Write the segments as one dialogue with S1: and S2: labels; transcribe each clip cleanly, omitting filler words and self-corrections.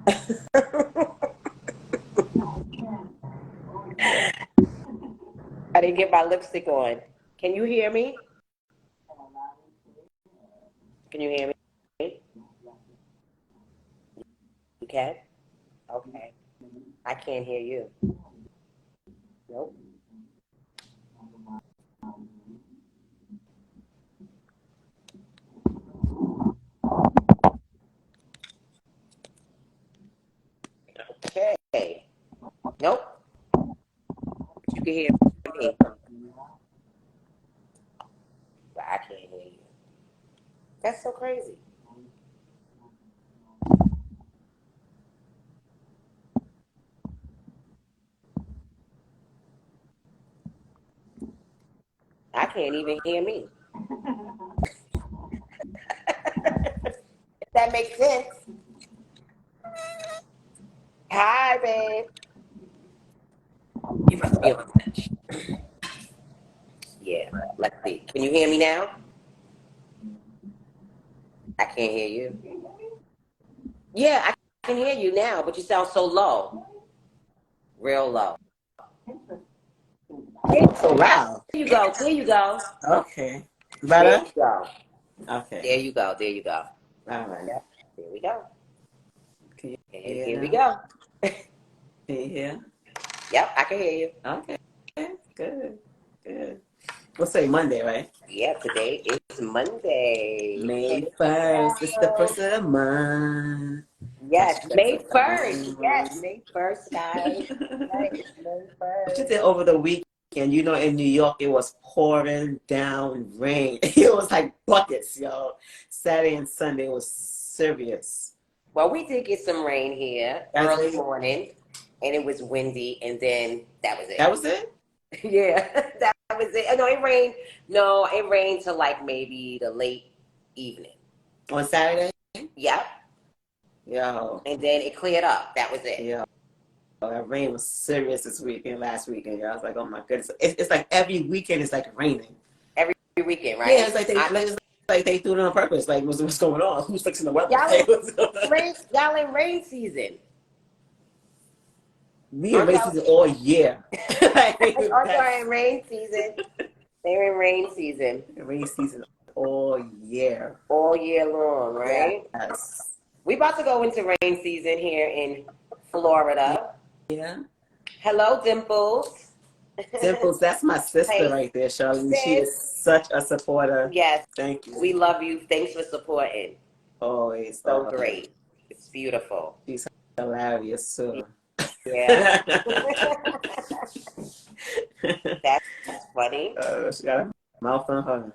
S1: I didn't get my lipstick on. Can you hear me? Can you hear me? You can? Okay. I can't hear you. Nope. Okay. Nope. But you can hear me. But I can't hear you. That's so crazy. I can't even hear me. If that makes sense. Hi, babe. You must be on touch. Yeah. Let's see. Can you hear me now? I can't hear you. Yeah, I can hear you now, but you sound so low. Real low.
S2: So loud.
S1: There you go. There you go.
S2: Okay.
S1: There
S2: Better?
S1: you go.
S2: Okay.
S1: There you go. There you go.
S2: All right.
S1: Yep. There we go.
S2: Can you
S1: And
S2: hear
S1: here we
S2: now?
S1: go.
S2: Can you hear?
S1: Yep, I can hear you.
S2: Okay. Good. Good. We'll say Monday, right?
S1: Yeah, today is Monday.
S2: May
S1: Hey,
S2: 1st. It's the
S1: Carol.
S2: first of the month. Cash
S1: Yes,
S2: checks
S1: May
S2: are
S1: 1st. Yes,
S2: coming.
S1: May 1st, guys. Right, it's May
S2: What you
S1: 1st.
S2: did over the weekend, in New York, it was pouring down rain. It was like buckets, yo. Saturday and Sunday was serious.
S1: Well, we did get some rain here
S2: That's
S1: early
S2: it?
S1: morning, and it was windy, and then that was
S2: That
S1: it.
S2: was it?
S1: Yeah, that was it. No, it rained. No, it rained till like maybe the late evening.
S2: On Saturday?
S1: Yep,
S2: Yo.
S1: and then it cleared up. That was it.
S2: Yo. That rain was serious this weekend, last weekend. Yo. I was like, oh my goodness. It's like every weekend it's like raining.
S1: Every weekend,
S2: Yeah,
S1: right?
S2: it's like they do it on purpose. Like, what's going on? Who's fixing the weather?
S1: Y'all
S2: Like, what's going
S1: in
S2: on?
S1: y'all in rain season.
S2: We in
S1: Aren't
S2: rain
S1: y'all?
S2: season all year. Like,
S1: Aren't y'all
S2: that's
S1: in rain season? They're in rain season
S2: rain season all year.
S1: all year long, right?
S2: Yes.
S1: We about to go into rain season here in Florida.
S2: Yeah.
S1: Hello, Dimples.
S2: Dimples, that's my sister
S1: Hey,
S2: right there, Charlene. She
S1: sis.
S2: is such a supporter.
S1: Yes,
S2: Thank you.
S1: we love you. Thanks for supporting.
S2: Always.
S1: So great. It's beautiful.
S2: She's hilarious too.
S1: Yeah. That's funny.
S2: She got a mouth on her.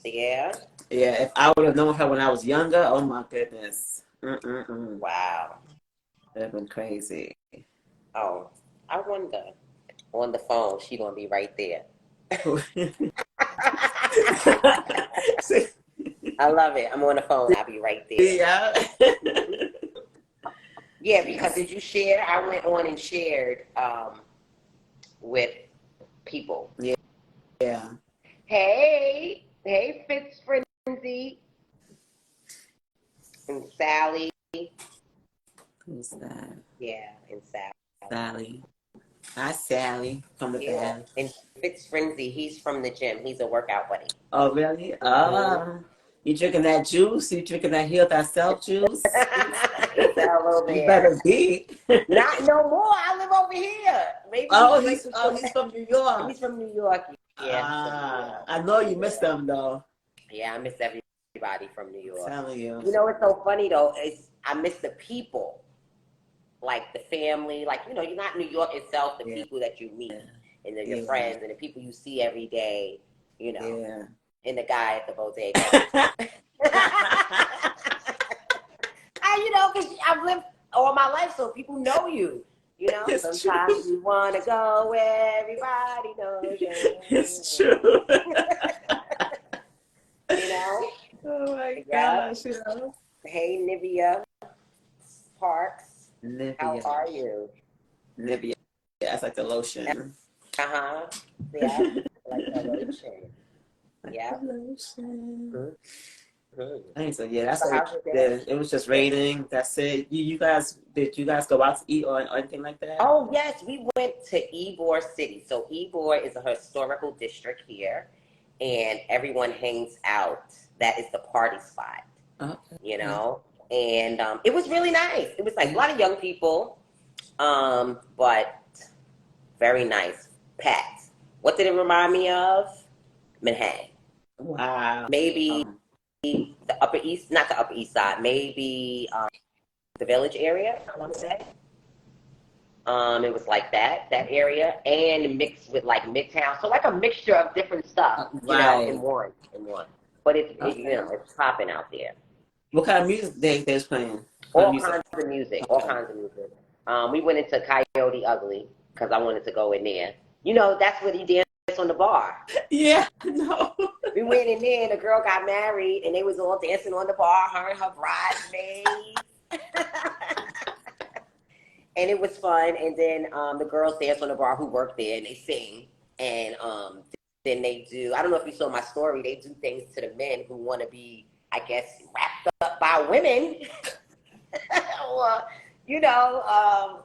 S1: Yeah.
S2: Yeah, if I would have known her when I was younger, oh my goodness. Mm-mm-mm.
S1: Wow.
S2: That'd been crazy.
S1: Oh, I wonder. On the phone, she gonna be right there. I love it. I'm on the phone. I'll be right there.
S2: Yeah.
S1: Yeah, because did you share? I went on and shared with people.
S2: Yeah. Yeah.
S1: Hey, Fitz Frenzy and Sally.
S2: Who's that?
S1: Yeah, and Sally.
S2: Sally. Hi, Sally from the
S1: Yeah,
S2: band.
S1: and Fitz Frenzy. He's from the gym. He's a workout buddy.
S2: Oh, really?
S1: Mm-hmm.
S2: You drinking that juice? You drinking that heal thyself juice?
S1: He said hello
S2: You
S1: there.
S2: better be.
S1: Not no more. I live over here. Maybe
S2: Oh,
S1: he's like
S2: he's from New York.
S1: he's from New York. Yeah, he's from New York.
S2: I know you miss
S1: Yeah.
S2: them though.
S1: Yeah, I miss everybody from New
S2: I'm
S1: York.
S2: telling you.
S1: You know what's so funny though is I miss the people, like the family. Like you're not New York itself. The
S2: Yeah,
S1: people that you meet and your
S2: yeah,
S1: friends and the people you see every day.
S2: yeah.
S1: And the guy at the bodega. Because I've lived all my life, so people know you.
S2: It's
S1: Sometimes
S2: true.
S1: you want to go where everybody knows
S2: It's
S1: you.
S2: true.
S1: You know?
S2: Oh my
S1: Yep.
S2: gosh, you know.
S1: Hey, Nivea Parks. How
S2: Nivea.
S1: are you?
S2: Nivea. That's like the lotion.
S1: Uh-huh. Yeah. Like the lotion.
S2: Like
S1: Yeah.
S2: the lotion.
S1: Mhm. Mhm.
S2: I think so. Yeah, that's
S1: So
S2: what we
S1: how's your day?
S2: did. It was just raining. That's it. You guys, did you guys go out to eat or anything like that?
S1: Oh yes, we went to Ybor City. So Ybor is a historical district here, and everyone hangs out. That is the party spot, you
S2: Okay.
S1: know. And it was really nice. It was like a lot of young people, but very nice. Packed. What did it remind me of? Manhattan.
S2: Wow.
S1: Maybe the Upper East, not the Upper East Side. Maybe the Village area. I want to say. It was like that area, and mixed with like Midtown, so like a mixture of different stuff, in
S2: Right.
S1: one. But
S2: Okay.
S1: it's popping out there.
S2: What kind of music they was playing? What kind of
S1: All
S2: music?
S1: kinds of music, all
S2: Okay.
S1: kinds of music. We went into Coyote Ugly because I wanted to go in there. That's where he danced on the bar.
S2: Yeah. No.
S1: We went in there, and the girl got married, and they was all dancing on the bar, her and her bridesmaids. And it was fun. And then the girls dance on the bar who work there, and they sing. And then they do. I don't know if you saw my story. They do things to the men who want to be, I guess, wrapped up by women, or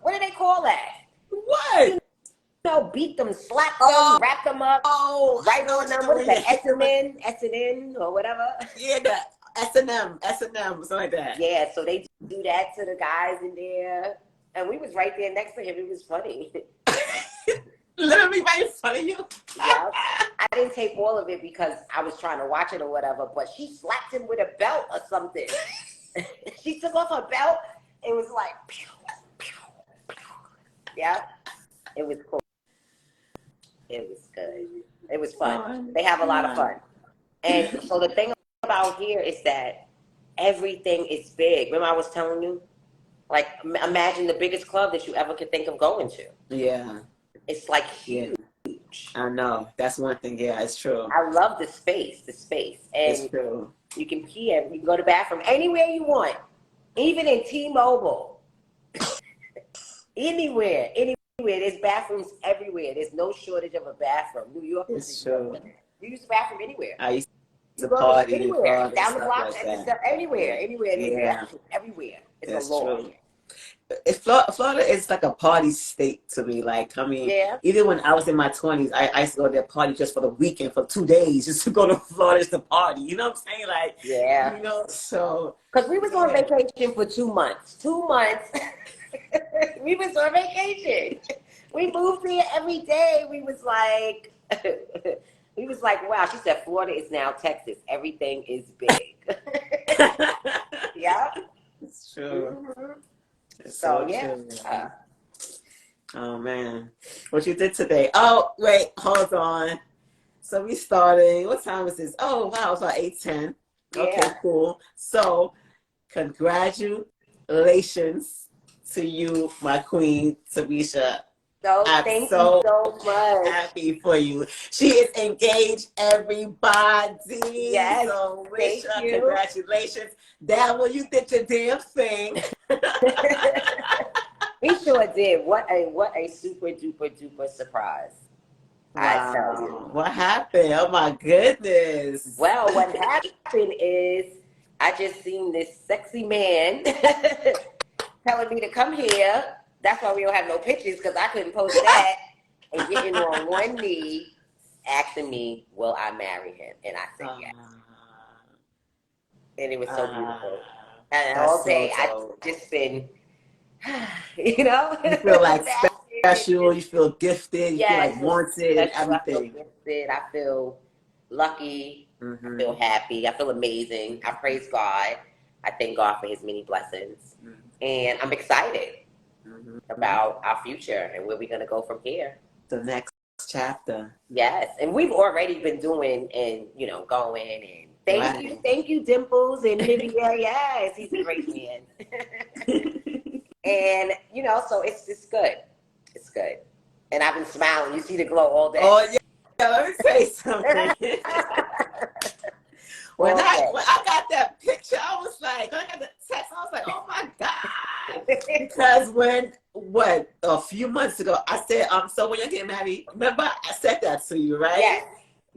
S1: what do they call that?
S2: What?
S1: Beat them, slap
S2: Oh,
S1: them, wrap them up,
S2: I
S1: write
S2: know
S1: on
S2: what
S1: them.
S2: you're
S1: What is
S2: doing.
S1: that? S&N, or whatever.
S2: Yeah, the S&M, something like that.
S1: Yeah, so they do that to the guys in there, and we was right there next to him. It was funny.
S2: Literally right in front of you.
S1: Yeah, I didn't take all of it because I was trying to watch it or whatever, but she slapped him with a belt or something. She took off her belt. It was like, pew, pew, pew. Yeah, it was cool. It was good. It was fun.
S2: Oh,
S1: They have a lot of fun. And so the thing about here is that everything is big. Remember I was telling you? Like, imagine the biggest club that you ever could think of going to.
S2: yeah.
S1: It's like
S2: Yeah.
S1: huge.
S2: I know. That's one thing. Yeah, it's true.
S1: I love the space.
S2: It's
S1: And
S2: true.
S1: you can pee and you can go to the bathroom anywhere you want, even in T-Mobile. Anywhere. There's bathrooms everywhere. There's no shortage of a bathroom. New York is
S2: It's true.
S1: you use the bathroom anywugh.
S2: I used
S1: You
S2: to
S1: go
S2: party in
S1: anywhere,
S2: clubs and
S1: down the
S2: stuff
S1: block,
S2: like
S1: and
S2: that.
S1: stuff, anywhere. There's
S2: Yeah,
S1: bathrooms everywhere. It's a
S2: that's
S1: law.
S2: true. Florida is like a party state to me. Like, I mean,
S1: Yeah.
S2: even when I was in my 20s, I used to go to that party just for the weekend for 2 days, just to go to Florida to party. You know what I'm saying? Like,
S1: Yeah.
S2: so.
S1: Because we was on
S2: Yeah.
S1: vacation for 2 months. 2 months. We was on vacation. We moved here every day. We was like, wow. She said, Florida is now Texas. Everything is big. Yeah.
S2: It's true.
S1: Mm-hmm.
S2: It's
S1: So,
S2: so
S1: yeah.
S2: true. Oh man, what you did today? Oh wait, hold on. So we starting. What time is this? Oh wow, it's about 8:10. Okay,
S1: Yeah.
S2: cool. So congratulations to you, my queen, Tamesha.
S1: So,
S2: I'm
S1: thank you
S2: so
S1: so much.
S2: happy for you. She is engaged, everybody.
S1: Yes.
S2: So wish
S1: Thank
S2: her
S1: you.
S2: congratulations. That when you did your damn thing.
S1: We sure did. What a super duper duper surprise. I tell you.
S2: Wow. What happened? Oh my goodness.
S1: Well, what happened is I just seen this sexy man telling me to come here. That's why we don't have no pictures because I couldn't post that. And getting on one knee, asking me, will I marry him? And I said yes. And it was so beautiful. And
S2: That's
S1: all
S2: so
S1: day I
S2: dope.
S1: just been,
S2: You feel like special, you
S1: just,
S2: feel gifted, you feel
S1: yeah,
S2: like
S1: I feel
S2: wanted and
S1: special. I feel
S2: everything.
S1: gifted. I feel lucky. I
S2: Mm-hmm.
S1: feel happy. I feel amazing. I praise God. I thank God for his many blessings. And I'm excited
S2: Mm-hmm.
S1: about our future and where we're going to go from here.
S2: The next chapter.
S1: Yes. And we've already been doing and, going and thank you, Dimples and Nivea. Yes, he's a great man. And, so it's good. It's good. And I've been smiling. You see the glow all day.
S2: Oh yeah, let me say something. When I got that picture, I was like, when I got the text, I was like, oh my God. Because a few months ago, I said, so when you're getting married, remember I said that to you, right?
S1: Yes.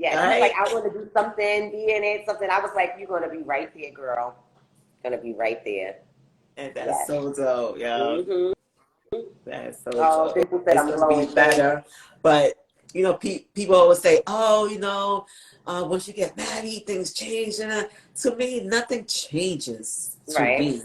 S1: Yeah, he's like,
S2: right?
S1: I want to do something, be in it, something. I was like, you're gonna be right there, girl. Gonna be right there.
S2: And that's
S1: Yes.
S2: so dope, yo.
S1: Hmm.
S2: That's so
S1: Oh,
S2: dope.
S1: people said
S2: It's
S1: I'm
S2: supposed to be
S1: glowing too.
S2: better, but people always say, "Oh, once you get married, things change." And to me, nothing changes. To
S1: Right.
S2: me,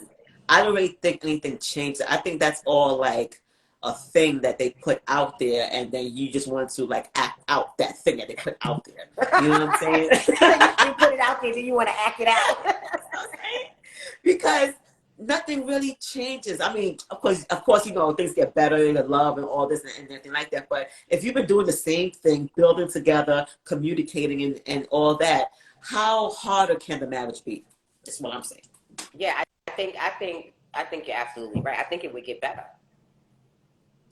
S2: I don't really think anything changes. I think that's all like a thing that they put out there, and then you just want to like act out that thing that they put out there. You know what I'm saying?
S1: So you put it out there, then you want to act it out.
S2: Because nothing really changes. I mean, of course, things get better, the love and all this and everything like that. But if you've been doing the same thing, building together, communicating and all that, how harder can the marriage be? That's what I'm saying.
S1: Yeah, I think you're absolutely right. I think it would get better.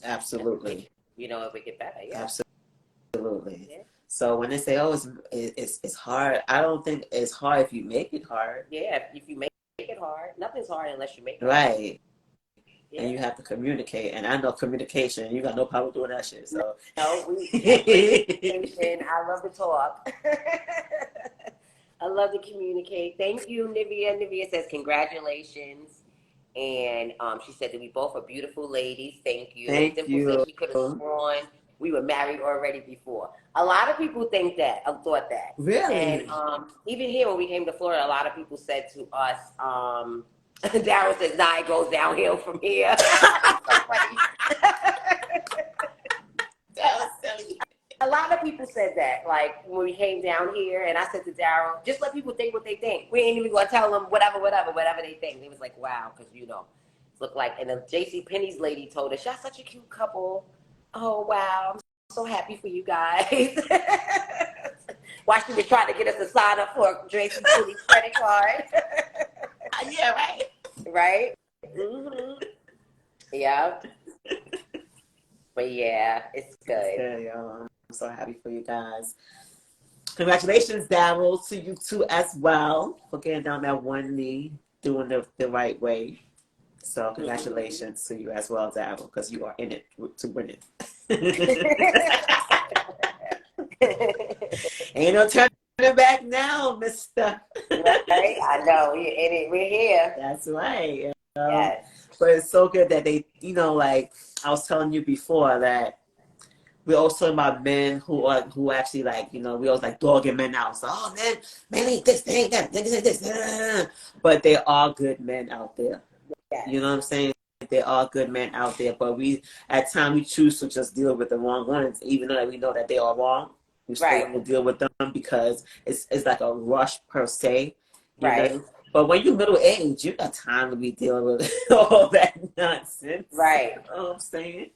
S1: I think
S2: Absolutely.
S1: it would get better. Yeah.
S2: Absolutely.
S1: Yeah.
S2: So when they say, "Oh, it's hard," I don't think it's hard if you make it hard.
S1: Yeah. If you make it hard, nothing's hard unless you make it hard.
S2: Right. And you
S1: Yeah.
S2: have to communicate. And I know communication, you got no problem doing that shit. So
S1: No, we have great communication. I love to talk. I love to communicate. Thank you, Nivea. Nivea says congratulations. And she said that we both are beautiful ladies. Thank you. And
S2: thank
S1: Dimple said
S2: you.
S1: she could have sworn we were married already before. A lot of people think that, thought that. And
S2: Really?
S1: even here when we came to Florida, a lot of people said to us, Daryl says, nah, it goes downhill from here. It's so funny.
S2: That was silly.
S1: A lot of people said that, like when we came down here, and I said to Daryl, just let people think what they think. We ain't even gonna tell them whatever they think. They was like, wow, because look like. And the J.C. Penney's lady told us, y'all such a cute couple. Oh wow, I'm so happy for you guys. Why she was trying to get us to sign up for a J.C. Penney's credit card,
S2: Yeah, right.
S1: right? Hmm. Yeah, but yeah, it's
S2: That's
S1: good.
S2: good, y'all. I'm so happy for you guys. Congratulations, Daryl, to you too as well for getting down that one knee, doing the right way. So
S1: Mhm.
S2: congratulations to you as well, Daryl, because you are in it to win it. Ain't no turning back now, Mister.
S1: Right? I know. We're in it. We're here.
S2: That's right.
S1: Yes.
S2: But it's so good that they, like I was telling you before that we're also talking about men who actually like, we always like dogging men out. So, oh man ain't this, they ain't that, niggas ain't this. But there are good men out there.
S1: Yes.
S2: You know what I'm saying? There are good men out there, but at times we choose to just deal with the wrong ones, even though we know that they are wrong. We still
S1: Right.
S2: want to deal with them because it's like a rush per se, you
S1: Right.
S2: know. But when you're middle age, you got time to be dealing with all that nonsense.
S1: Right.
S2: You know what I'm saying?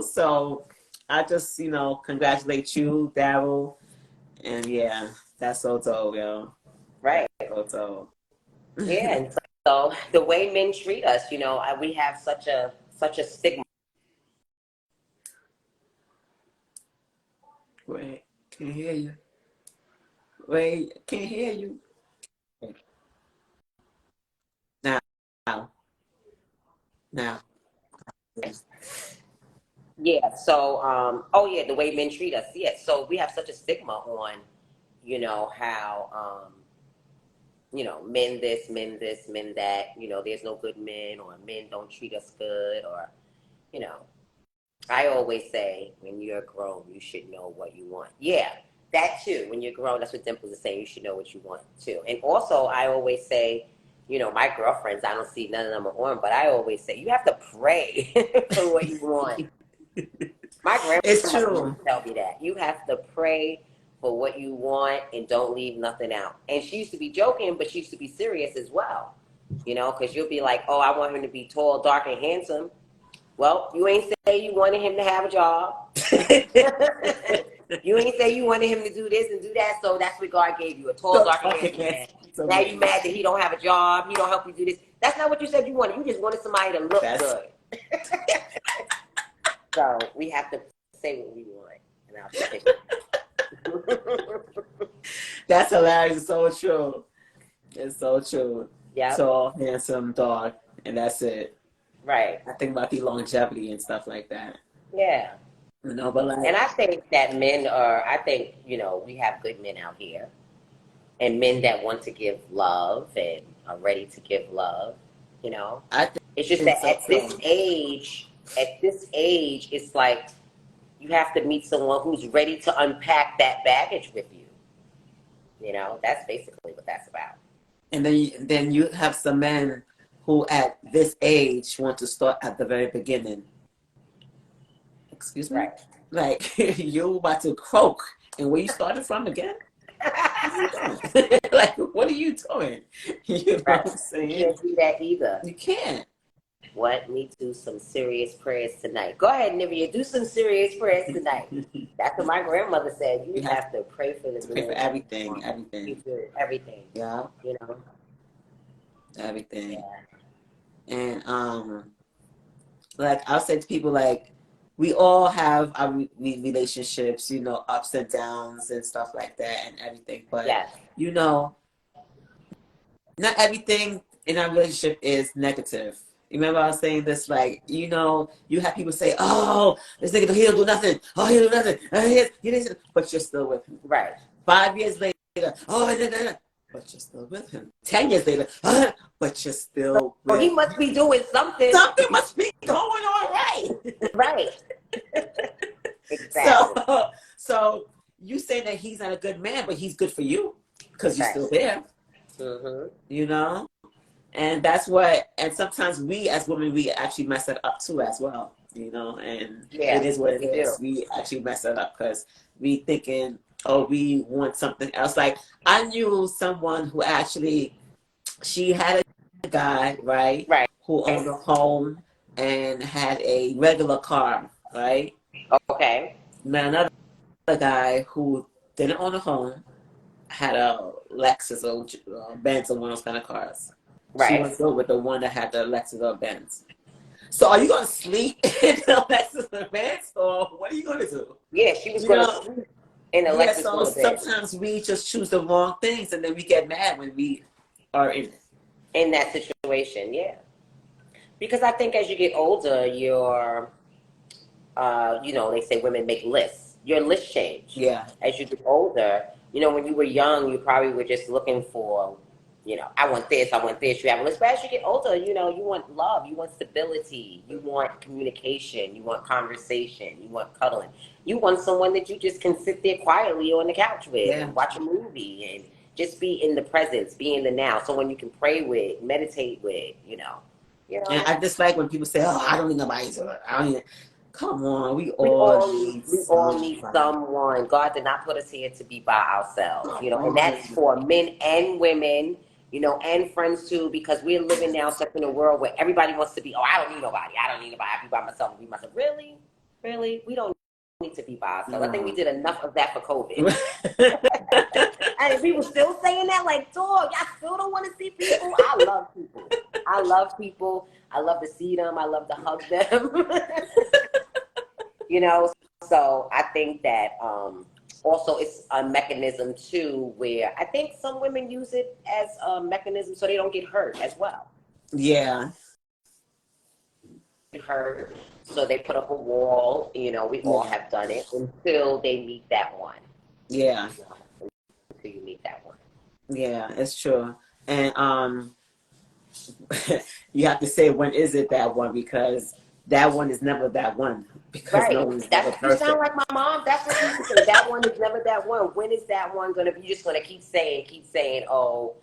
S2: So I just, congratulate you, Daryl, and yeah, that's so dope, yo. That's
S1: Right.
S2: so
S1: Yeah.
S2: dope.
S1: And so the way men treat us, we have such a stigma.
S2: Wait, can't hear you. Wait, can't hear you. Now, now, now.
S1: Yeah. So, oh yeah, the way men treat us. Yeah. So we have such a stigma on, how, men this, men this, men that. There's no good men, or men don't treat us good, or you know. I always say, when you're grown, you should know what you want. Yeah, that too. When you're grown, that's what Dimples is saying. You should know what you want too. And also, I always say, my girlfriends, I don't see none of them are on, but I always say, you have to pray for what you want. My
S2: It's
S1: grandmother used
S2: true.
S1: to tell me that. You have to pray for what you want and don't leave nothing out. And she used to be joking, but she used to be serious as well. Because you'll be like, oh, I want him to be tall, dark, and handsome. Well, you ain't say you wanted him to have a job. You ain't say you wanted him to do this and do that. So that's what God gave you, a tall,
S2: So
S1: dark, and
S2: talking
S1: handsome
S2: is
S1: man.
S2: so
S1: Now you
S2: man.
S1: mad that he don't have a job. He don't help you do this. That's not what you said you wanted. You just wanted somebody to look
S2: That's
S1: good. So we have to say what we want, and I'll stick with it.
S2: that's hilarious. It's so true. It's so true.
S1: Yep.
S2: Tall, handsome, dog, and that's it.
S1: Right.
S2: I think about the longevity and stuff like that.
S1: Yeah.
S2: You know, but like
S1: And I think that men are, I think, we have good men out here and men that want to give love and are ready to give love, you know.
S2: I
S1: It's just
S2: think
S1: that
S2: so too.
S1: at this age, it's like you have to meet someone who's ready to unpack that baggage with you. That's basically what that's about.
S2: And then you have some men who at this age want to start at the very beginning. Excuse me?
S1: Right.
S2: Like you about to croak and where you started from again? What are you doing? Like what are you doing? You know
S1: Right.
S2: what I'm
S1: You
S2: saying?
S1: can't do that either.
S2: You can't.
S1: What? Me do some serious prayers tonight. Go ahead, Nivea. Do some serious prayers tonight.
S2: You
S1: That's what my grandmother said. You
S2: have
S1: have to pray for the
S2: to pray for
S1: man that you
S2: everything,
S1: want.
S2: everything.
S1: Everything.
S2: Yeah,
S1: You know.
S2: everything.
S1: Yeah.
S2: And like I'll say to people like we all have our relationships, ups and downs and stuff like that and everything. But
S1: Yes.
S2: you know, not everything in our relationship is negative. You remember I was saying this, like, you have people say, oh, this nigga, he'll do nothing. Oh, he'll do nothing. Oh, he didn't. But you're still with him.
S1: Right.
S2: 5 years later, oh, no. But you're still with him. 10 years later, but you're still
S1: Well, he
S2: with
S1: must be doing something.
S2: something must be going on right.
S1: Right.
S2: So,
S1: Exactly.
S2: so you say that he's not a good man, but he's good for you because you're
S1: Right.
S2: still there,
S1: Mm-hmm.
S2: you know? And that's what, and sometimes we as women, we actually mess it up too as well, and it
S1: Yeah,
S2: is what it
S1: we do.
S2: is. We actually mess it up because we thinking, oh, we want something else. Like I knew someone who actually, she had a guy, right,
S1: Right.
S2: who owned a home and had a regular car, right?
S1: Okay.
S2: Met another guy who didn't own a home, had a Lexus or Benz or one of those kind of cars. She
S1: Right.
S2: went to go with the one that had the Lexus or Benz. So are you gonna sleep in the Lexus or Benz, or what are you gonna do?
S1: Yeah, she was
S2: You
S1: going to
S2: know,
S1: sleep in the
S2: yeah.
S1: Lexus
S2: So
S1: for a bit
S2: sometimes we just choose the wrong things, and then we get mad when we are in it.
S1: in that situation. Yeah. Because I think as you get older, they say women make lists. Your list change
S2: Yeah,
S1: as you get older. When you were young, you probably were just looking for, I want this, I want this. You have a list, but as you get older, you want love, you want stability, you want communication, you want conversation, you want cuddling, you want someone that you just can sit there quietly on the couch with
S2: yeah.
S1: and watch a movie and just be in the presence, be in the now. Someone you can pray with, meditate with, you
S2: And
S1: know.
S2: I just like when people say, "Oh, I don't need nobody to." I don't need. Come on, we
S1: We
S2: all
S1: all need
S2: need
S1: we all need
S2: somebody.
S1: someone. God did not put us here to be by ourselves,
S2: Come
S1: and that's
S2: on.
S1: for men and women, and friends too, because we're living now such in a world where everybody wants to be, oh, I don't need nobody. I don't need nobody. I be by myself. I be myself. Really? Really? We don't need to be by ourselves. I think we
S2: No.
S1: did enough of that for COVID. And people still saying that, like, dog, y'all still don't want to see people. I love people. I love people. I love to see them. I love to hug them. you know so I think that also it's a mechanism too where I think some women use it as a mechanism so they don't get hurt as well.
S2: Yeah,
S1: Hurt, so they put up a wall. We all
S2: yeah,
S1: have done it until they meet that one.
S2: yeah,
S1: Until you meet that one.
S2: yeah. It's true. And you have to say when is it that one because that one is never that one because no
S1: Right.
S2: one's never
S1: That's, you sound
S2: perfect.
S1: like my mom. That's what she used to say. That one is never that one. When is that one gonna be? You're just gonna keep saying, oh,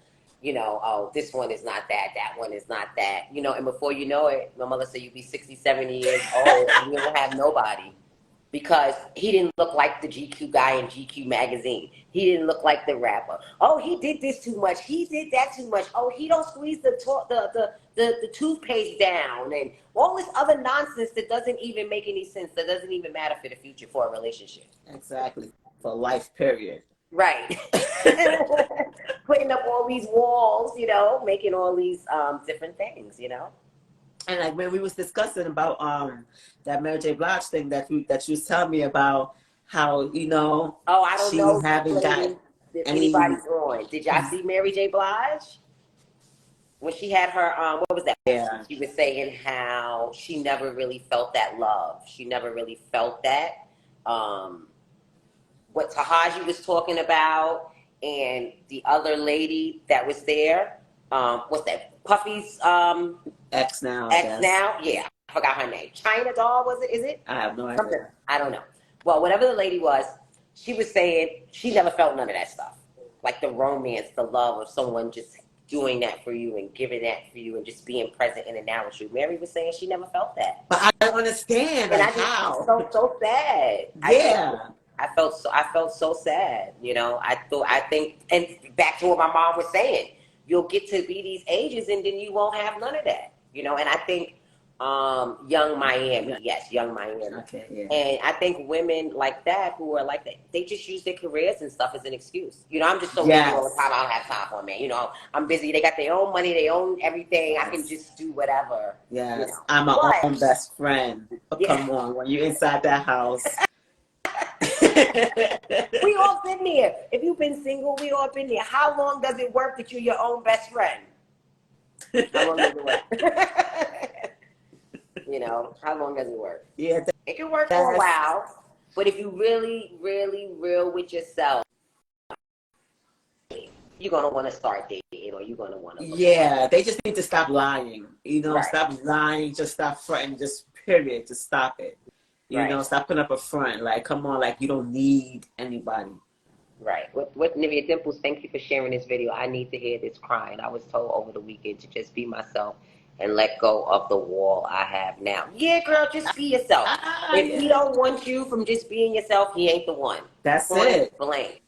S1: oh, this one is not that, that one is not that. And before you know it, my mother said you'd be 60, 70 years old and you don't have nobody. Because he didn't look like the GQ guy in GQ magazine. He didn't look like the rapper. Oh, he did this too much. He did that too much. Oh, he don't squeeze the toothpaste down and all this other nonsense that doesn't even make any sense. That doesn't even matter for the future for a relationship.
S2: Exactly. For life, period.
S1: Right. Putting up all these walls, making all these different things.
S2: And like when we was discussing about that Mary J. Blige thing that you was telling me about how
S1: Oh, I don't
S2: she
S1: know,
S2: haven't got
S1: ladies, if
S2: any.
S1: anybody's on. Did y'all see Mary J. Blige? When she had her what was that?
S2: Yeah,
S1: She was saying how she never really felt that love. She never really felt that. what Tahaji was talking about, and the other lady that was there. What's that? Puffy's
S2: X now, I
S1: ex
S2: guess.
S1: now. Yeah, I forgot her name. China Doll was it? Is it?
S2: I have no
S1: Something.
S2: idea.
S1: I don't know. Well, whatever the lady was, she was saying she never felt none of that stuff. Like the romance, the love of someone just doing that for you and giving that for you and just being present in and now with you. Mary was saying she never felt that.
S2: But I don't understand,
S1: And
S2: like,
S1: I just
S2: how?
S1: felt so sad.
S2: Yeah.
S1: I felt so sad. You know, I think, and back to what my mom was saying, you'll get to be these ages and then you won't have none of that. You know, and I think Young Miami, yes, Young Miami.
S2: Okay, yeah.
S1: And I think women like that who are like that, they just use their careers and stuff as an excuse. You know, I'm just so busy all the time. I don't have time for a man. You know, I'm busy. They got their own money, their own everything. I can just do whatever.
S2: Yes,
S1: You know.
S2: I'm my
S1: But,
S2: own best friend. But
S1: yeah.
S2: come on, when you're inside that house.
S1: We all been there. If you've been single, we all been there. How long does it work that you're your own best friend? How long does it work? You know, how long does it work?
S2: Yeah,
S1: It can work for a while, but if you really, really real with yourself, you're gonna want to start dating, or you're gonna want to.
S2: Yeah, they just need to stop lying. You know,
S1: Right.
S2: stop lying. Just stop fronting. Just period. Just stop it. You know, stop putting up a front. Like, come on, like you don't need anybody.
S1: Right. What Nivea Dimples, thank you for sharing this video. I need to hear this crying. I was told over the weekend to just be myself and let go of the wall I have now. Yeah, girl, just be yourself. If he don't want you from just being yourself, he ain't the one.
S2: That's
S1: Point
S2: it.
S1: blank.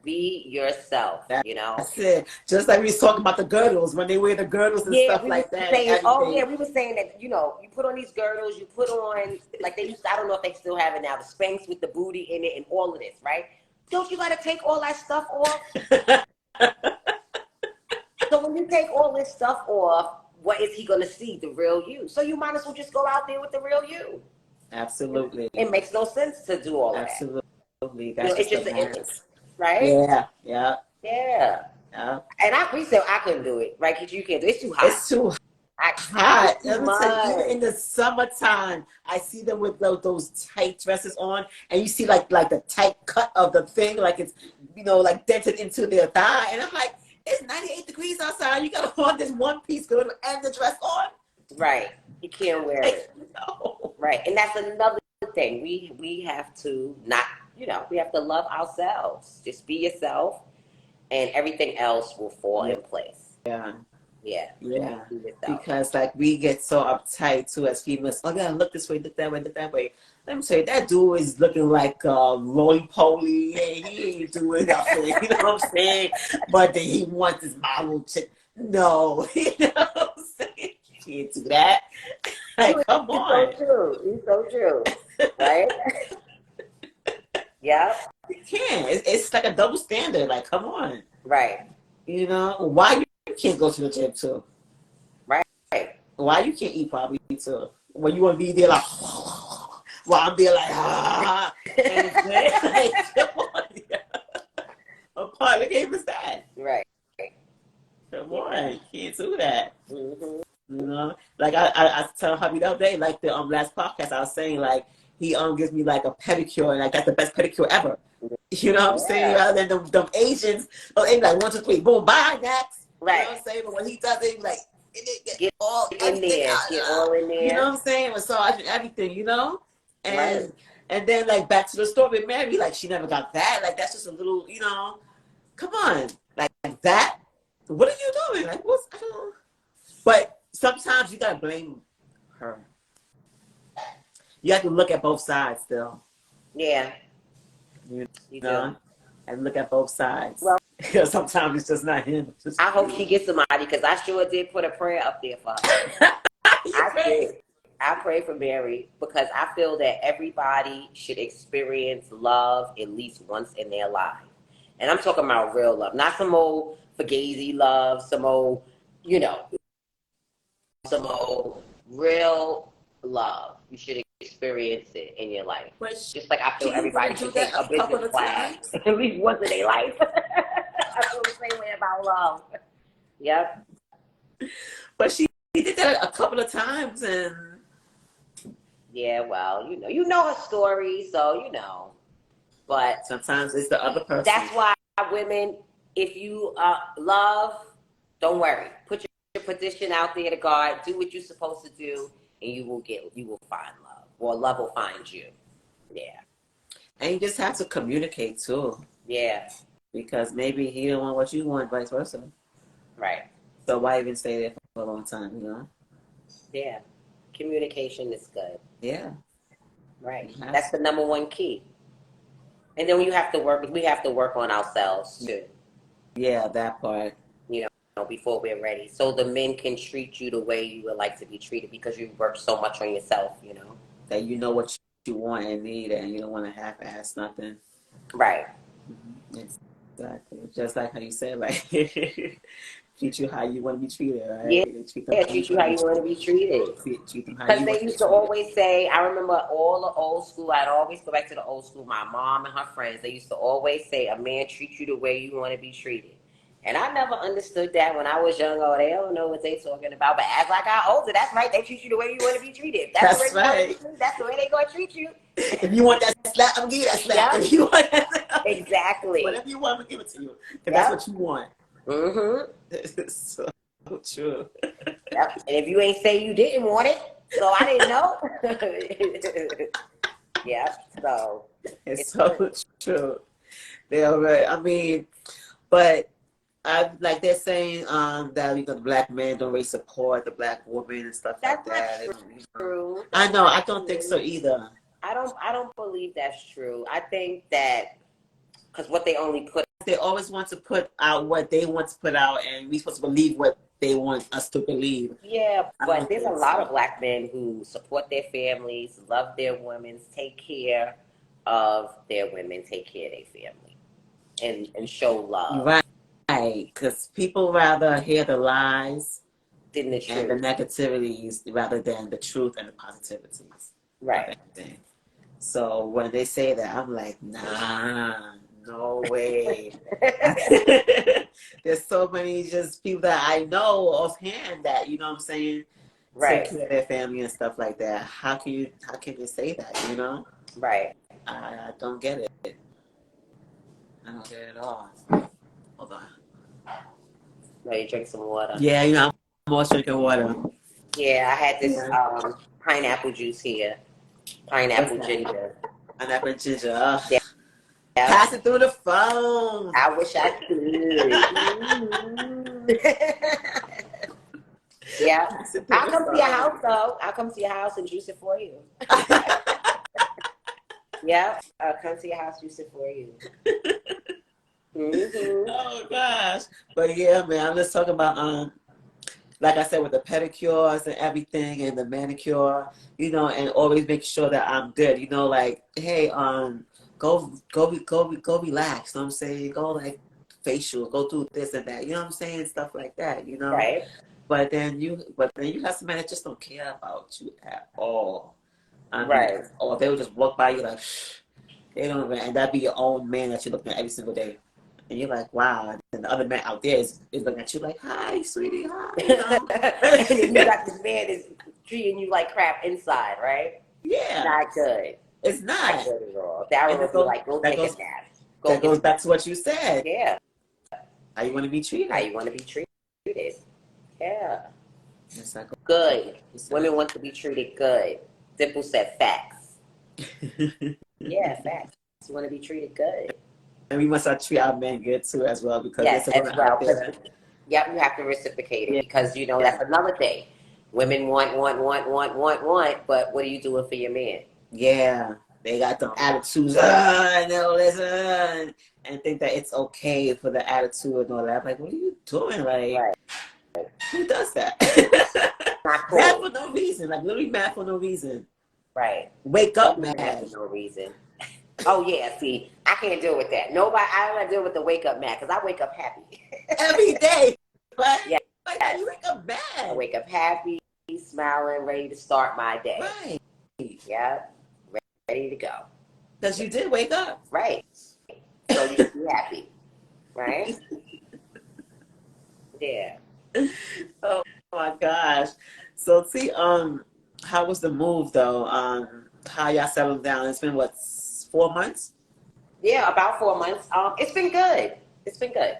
S1: Be yourself, you know?
S2: That's it. Just like we was talking about the girdles, when they wear the girdles and stuff like that.
S1: Saying, oh yeah, we were saying that, you know, you put on these girdles, you put on, like they used to, I don't know if they still have it now, the Spanx with the booty in it and all of this, right? Don't you gotta take all that stuff off? So when you take all this stuff off, what is he gonna see? The real you. So you might as well just go out there with the real you.
S2: Absolutely.
S1: It makes no sense to do all of that.
S2: Absolutely. That's
S1: it's just an image, right?
S2: Yeah. Yeah.
S1: Yeah.
S2: Yeah.
S1: And we said I couldn't do it, right? Because you can't do it. It's too hot.
S2: It's too hot. Even in the summertime, I see them with those tight dresses on, and you see like the tight cut of the thing, like it's, you know, like dented into their thigh, and I'm like, it's 98 degrees outside. You got on this one piece girdle and the dress on.
S1: Right. You can't wear it.
S2: No.
S1: Right. And that's another thing. We have to not, you know, we have to love ourselves. Just be yourself, and everything else will fall in place.
S2: Yeah.
S1: Yeah.
S2: Yeah. Because like we get so uptight too as females. Oh, I gotta look this way, look that way, look that way. Let me tell you, that dude is looking like roly poly. He ain't doing nothing. You know what I'm saying? But then he wants this model chick. No, you know what I'm saying? You can't do that. Like, come on.
S1: He's so true. He's so true. Right? Yeah.
S2: You can't. It's like a double standard. Like, come on.
S1: Right.
S2: You know, why you can't go to the gym too?
S1: Right.
S2: Why you can't eat properly too? When you want to be there like, while I'm there like, and it's like, come on. What part of the game is that?
S1: Right.
S2: Come on, you can't do that.
S1: Mm-hmm.
S2: You know, like I tell hubby the other day, like the last podcast, I was saying like he gives me like a pedicure, and I got the best pedicure ever. You know what I'm saying? Rather than them Asians, they like 1, 2, 3, boom, bye, next.
S1: Right.
S2: You know what I'm saying? But when he does it, like
S1: get all in there, get all in there.
S2: You know what I'm saying? Massaging everything, you know? And then like back to the story with Mary, like she never got that. Like that's just a little, you know, come on. Like that? What are you doing? Like what's I don't know. But sometimes you gotta blame her. You have to look at both sides still.
S1: Yeah.
S2: You know? And look at both sides.
S1: Well,
S2: because sometimes it's just not him.
S1: I hope she gets somebody, because I sure did put a prayer up there for her. I pray for Mary, because I feel that everybody should experience love at least once in their life. And I'm talking about real love, not some old fugazi love, some old, you know, some old real love. You should experience it in your life. Just like I feel everybody should take a business class at least once in their life. I feel the same way about love. Yep.
S2: But she did that a couple of times, and
S1: Yeah, well, you know her story, so But
S2: Sometimes it's the other person.
S1: that's why women, if you love, don't worry. Put your position out there to God. Do what you're supposed to do, and you will find love, or love will find you. Yeah,
S2: And you just have to communicate too.
S1: yeah,
S2: Because maybe he don't want what you want, vice versa.
S1: right.
S2: So why even stay there for a long time, you know?
S1: Yeah, communication is good.
S2: Yeah.
S1: Right.
S2: You have
S1: That's the number one key. And then we have to work on ourselves too.
S2: yeah, that part.
S1: You before we're ready, so the men can treat you the way you would like to be treated because you work so much on yourself.
S2: That you know what you want and need and you don't want to half ass nothing.
S1: Right.
S2: Exactly. Just like how you said, like treat you how you want to be treated,
S1: Yeah.
S2: right? Treat them
S1: Yeah.
S2: how you
S1: Treat you
S2: want
S1: how
S2: to be
S1: you want to
S2: treated.
S1: be treated.
S2: Treat them how
S1: Because
S2: you
S1: they
S2: want to be
S1: used to
S2: treated.
S1: always say, I remember all the old school, I'd always go back to the old school, my mom and her friends, they used to always say, a man treats you the way you want to be treated. And I never understood that when I was young. Oh, they don't know what they talking about. But as I got older, that's right. They treat you the way you want to be treated. If that's the way
S2: That's
S1: you want to be
S2: right.
S1: treated. That's the way they going to treat you.
S2: If you want that slap, I'm gonna give you that slap.
S1: Yep.
S2: If you want that,
S1: Exactly.
S2: whatever you want, I'm gonna give it to you. If that's
S1: Yep.
S2: what you want.
S1: Mm-hmm.
S2: It's so true.
S1: Yep. And if you ain't say you didn't want it, so I didn't know. Yep. So
S2: It's
S1: it's
S2: so
S1: good.
S2: true. They're right. I mean, but I like they're saying that the black men don't really support the black woman and stuff like
S1: That's not
S2: that.
S1: true.
S2: I
S1: That's
S2: know.
S1: not
S2: I don't think so
S1: true.
S2: either.
S1: I don't believe that's true. I think that because what they only put.
S2: They always want to put out what they want to put out, and we supposed to believe what they want us to believe.
S1: Yeah,
S2: I
S1: but
S2: don't
S1: there's a
S2: think
S1: lot of
S2: so.
S1: black men who support their families, love their women, take care of their women, take care of their family, and show love
S2: Right. Because people rather hear the lies
S1: than the
S2: and the
S1: truth.
S2: negativities rather than the truth and the positivities of
S1: Right.
S2: anything. So when they say that, I'm like, nah, no way. There's so many just people that I know offhand that, you know what I'm saying, take
S1: Right.
S2: care of their family and stuff like that. How can you say that, you know?
S1: Right.
S2: I don't get it. I don't get it at all. Hold on.
S1: No, you drink some water.
S2: Yeah, you know, I'm always drinking water.
S1: Yeah, I had this
S2: Yeah.
S1: pineapple juice here.
S2: What's
S1: Pineapple
S2: that?
S1: ginger.
S2: Pineapple ginger. Ugh.
S1: Yeah.
S2: Pass it through the phone.
S1: I wish I could. Yeah.
S2: Pass it through
S1: I'll
S2: the
S1: come to your
S2: phone.
S1: house though. I'll come to your house and juice it for you. Yeah. I'll come to your house, juice it for you. Hmm.
S2: Oh gosh. But yeah, man, I'm just talking about like I said, with the pedicures and everything and the manicure, you know, and always make sure that I'm good, you know, like, hey, go relax, you know what I'm saying? Go like facial, go do this and that, you know what I'm saying? Stuff like that, you know.
S1: Right.
S2: But then you have somebody that just don't care about you at all. I mean,
S1: Right.
S2: or they would just walk by you like, they don't even, and that'd be your own man that you're looking at every single day. And you're like, wow. And the other man out there is looking at you like, hi, sweetie, hi, you know.
S1: And then you got this man that's treating you like crap inside, right?
S2: Yeah,
S1: Not good.
S2: it's
S1: Not
S2: not.
S1: good at all. Daryl
S2: And
S1: would be like, go
S2: that
S1: take a
S2: goes
S1: nap. Go
S2: that
S1: get
S2: goes
S1: some.
S2: back to what you said.
S1: Yeah.
S2: How you want to be
S1: How
S2: treated.
S1: you want to be treated. Yeah.
S2: It's like
S1: Good.
S2: you said.
S1: Women want to be treated good. Dimple said facts. Yeah, facts. You want to be treated good.
S2: And we must treat our men good too as well because there's
S1: Yes,
S2: some
S1: as
S2: women
S1: well.
S2: out
S1: Because
S2: there.
S1: yep, you have to reciprocate it
S2: Yeah,
S1: because
S2: yeah,
S1: that's another thing. Women want, but what are you doing for your man?
S2: yeah. They got them attitudes, no, listen, and think that it's okay for the attitude and all that. I'm like, what are you doing? Like,
S1: Right.
S2: who does that?
S1: Not
S2: Mad
S1: cool.
S2: for no reason, like literally mad for no reason.
S1: Right.
S2: Wake
S1: Don't
S2: up
S1: be mad for
S2: mad
S1: no reason. Oh yeah, see, I can't deal with that. Nobody, I don't want to deal with the wake up mad because I wake up happy.
S2: every day, right?
S1: Yes,
S2: Like, how you wake up
S1: I
S2: mad?
S1: wake up happy, smiling, ready to start my day.
S2: Right.
S1: Yep, ready to go.
S2: Because you did wake up.
S1: Right. So you should be happy, right? Yeah.
S2: Oh my gosh. So see, how was the move though? How y'all settled down? It's been what, 4 months?
S1: Yeah, about 4 months. It's been good. It's been good.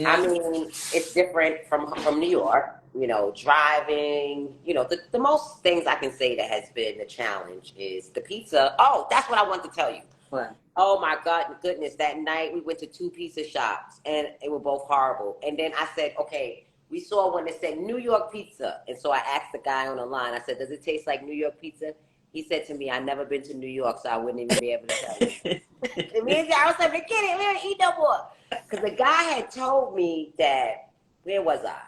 S1: I
S2: Yeah.
S1: mean, it's different from New York. You know, driving. You know, the most things I can say that has been a challenge is the pizza. Oh, that's what I want to tell you.
S2: What?
S1: Oh my God, goodness! That night we went to two pizza shops and they were both horrible. And then I said, okay, we saw one that said New York pizza, and so I asked the guy on the line. I said, does it taste like New York pizza? He said to me, I never been to New York, so I wouldn't even be able to tell you. And me and I was like, forget it, we don't eat no more. Because the guy had told me that, where was I?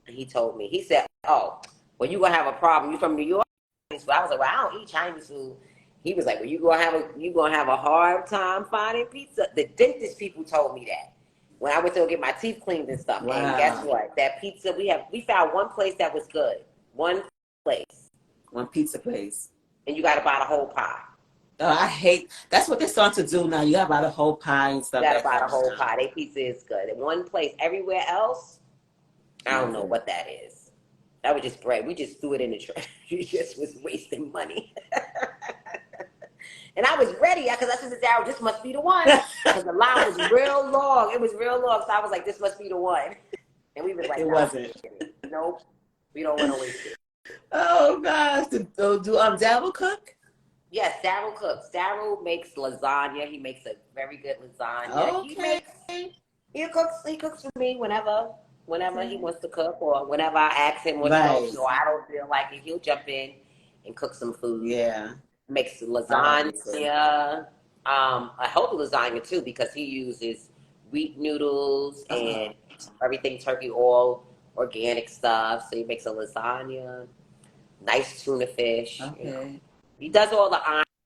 S1: He told me, he said, oh, well, you gonna have a problem. You from New York? So I was like, well, I don't eat Chinese food. He was like, well, you gonna have a hard time finding pizza. The dentist people told me that when I went to go get my teeth cleaned and stuff. And guess
S2: Wow.
S1: what? That pizza we found one place that was good. One place,
S2: One pizza place.
S1: and you got to buy the whole pie.
S2: Oh, I hate. That's what they're starting to do now. You got to buy the whole pie and
S1: You
S2: stuff
S1: got to
S2: like
S1: buy the
S2: that
S1: whole
S2: now.
S1: pie. Their pizza is good. In one place, everywhere else, I don't know
S2: Yeah.
S1: what that is. That was just bread. We just threw it in the trash. You just was wasting money. And I was ready because I said, "Daryl, this must be the one." Because the line was real long. It was real long. So I was like, this must be the one. And we was like,
S2: It
S1: nah,
S2: wasn't.
S1: nope, we don't want to waste it.
S2: Oh gosh. Do Dabble cook?
S1: Yes, Daryl cooks. Daryl makes lasagna. He makes a very good lasagna.
S2: Okay.
S1: He cooks for me whenever he
S2: Okay.
S1: wants to cook, or whenever I ask him, or
S2: Right.
S1: I don't feel like it, he'll jump in and cook some food.
S2: Yeah.
S1: Makes
S2: Oh, that'd be good.
S1: lasagna, a healthy lasagna too, because he uses wheat noodles
S2: Oh.
S1: and everything turkey oil, organic stuff. So he makes a lasagna, nice tuna fish. You know,
S2: Okay.
S1: he does all the